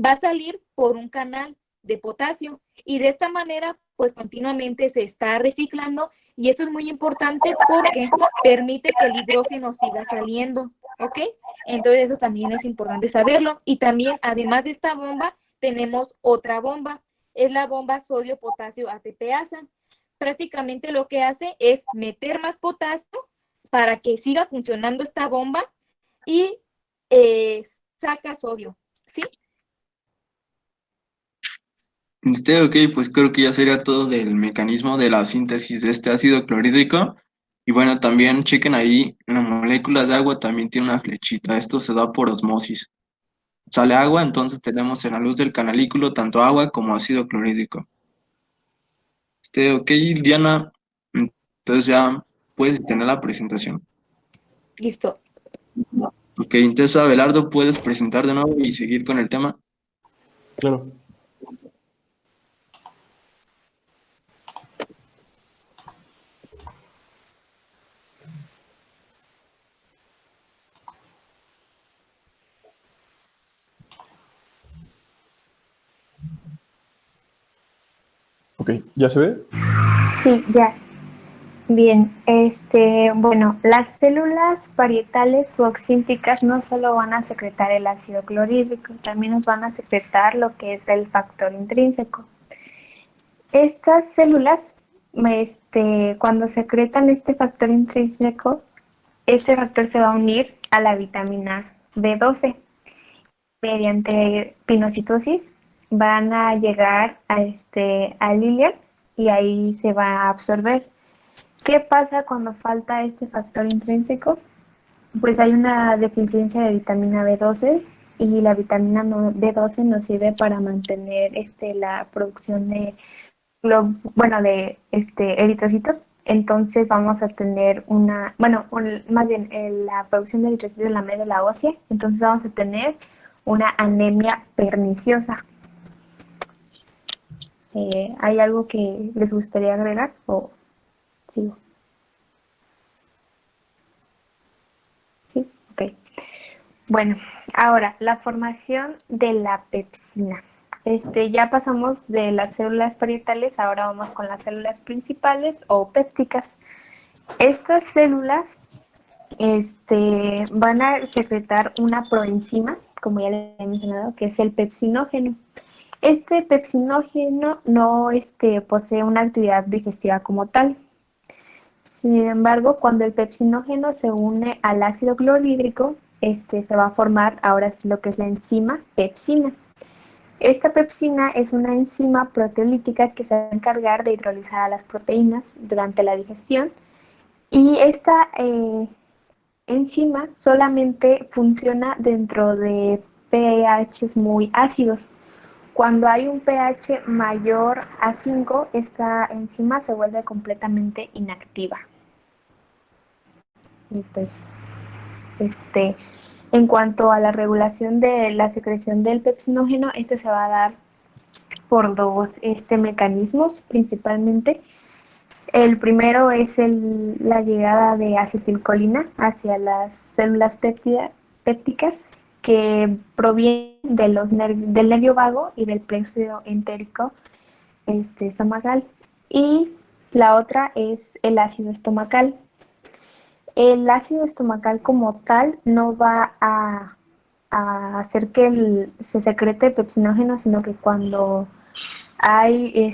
va a salir por un canal de potasio y de esta manera, pues continuamente se está reciclando y esto es muy importante porque permite que el hidrógeno siga saliendo, ¿ok? Entonces eso también es importante saberlo. Y también, además de esta bomba, tenemos otra bomba, es la bomba sodio-potasio ATPasa. Prácticamente lo que hace es meter más potasio para que siga funcionando esta bomba y saca sodio, ¿sí? Ok, pues creo que ya sería todo del mecanismo de la síntesis de este ácido clorhídrico. Y bueno, también chequen ahí, la molécula de agua también tiene una flechita. Esto se da por osmosis. Sale agua, entonces tenemos en la luz del canalículo tanto agua como ácido clorhídrico. Ok, Diana, entonces ya puedes tener la presentación. Listo. Ok, entonces Abelardo, puedes presentar de nuevo y seguir con el tema. Claro. Ok, ¿ya se ve? Sí, ya. Bien, bueno, las células parietales u oxínticas no solo van a secretar el ácido clorhídrico, también nos van a secretar lo que es el factor intrínseco. Estas células, cuando secretan este factor intrínseco, este factor se va a unir a la vitamina B12. Mediante pinocitosis van a llegar al ileum y ahí se va a absorber. ¿Qué pasa cuando falta este factor intrínseco? Pues hay una deficiencia de vitamina B12 y la vitamina B12 nos sirve para mantener la producción de eritrocitos. Entonces vamos a tener más bien la producción de eritrocitos en la médula ósea. Entonces vamos a tener una anemia perniciosa. ¿Hay algo que les gustaría agregar o sigo? Sí, ok. Bueno, ahora la formación de la pepsina. Ya pasamos de las células parietales, ahora vamos con las células principales o pépticas. Estas células van a secretar una proenzima, como ya les he mencionado, que es el pepsinógeno. Este pepsinógeno no posee una actividad digestiva como tal. Sin embargo, cuando el pepsinógeno se une al ácido clorhídrico, se va a formar ahora sí lo que es la enzima pepsina. Esta pepsina es una enzima proteolítica que se va a encargar de hidrolizar a las proteínas durante la digestión y esta enzima solamente funciona dentro de pHs muy ácidos. Cuando hay un pH mayor a 5, esta enzima se vuelve completamente inactiva. Y pues, en cuanto a la regulación de la secreción del pepsinógeno, se va a dar por dos mecanismos principalmente. El primero es la llegada de acetilcolina hacia las células pépticas que proviene de del nervio vago y del plexo entérico estomacal. Y la otra es el ácido estomacal. El ácido estomacal como tal no va a hacer que se secrete pepsinógeno, sino que cuando hay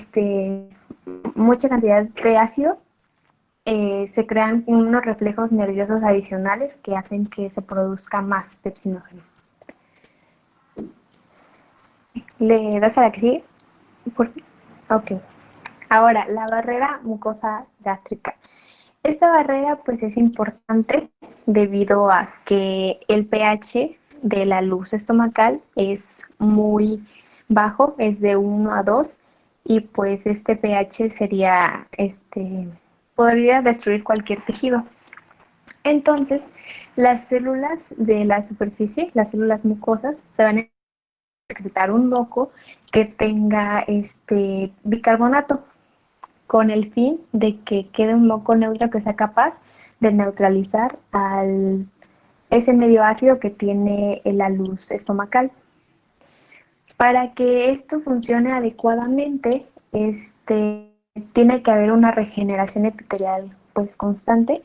mucha cantidad de ácido, se crean unos reflejos nerviosos adicionales que hacen que se produzca más pepsinógeno. ¿Le das a la que sigue? Ok. Ahora, la barrera mucosa gástrica. Esta barrera pues es importante debido a que el pH de la luz estomacal es muy bajo, es de 1 a 2 y pues este pH sería, podría destruir cualquier tejido. Entonces, las células de la superficie, las células mucosas, se van a secretar un moco que tenga bicarbonato, con el fin de que quede un moco neutro que sea capaz de neutralizar ese medio ácido que tiene la luz estomacal. Para que esto funcione adecuadamente, tiene que haber una regeneración epitelial pues constante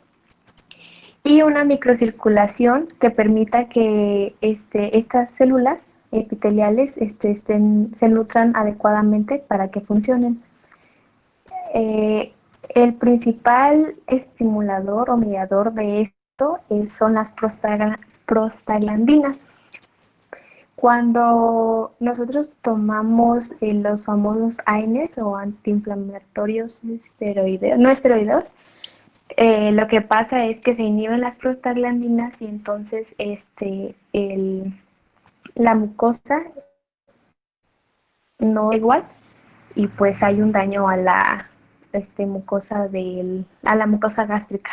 y una microcirculación que permita que estas células epiteliales se nutran adecuadamente para que funcionen. El principal estimulador o mediador de esto son las prostaglandinas. Cuando nosotros tomamos los famosos AINES o antiinflamatorios no esteroideos, lo que pasa es que se inhiben las prostaglandinas y entonces la mucosa no es igual y pues hay un daño a la mucosa gástrica.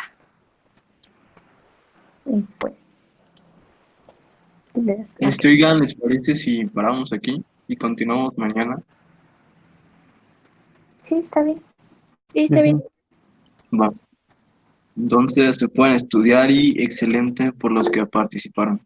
Y pues Oigan, ¿les parece si paramos aquí y continuamos mañana? sí, está bien. Sí, está bien. Va. Entonces se pueden estudiar y excelente por los que participaron.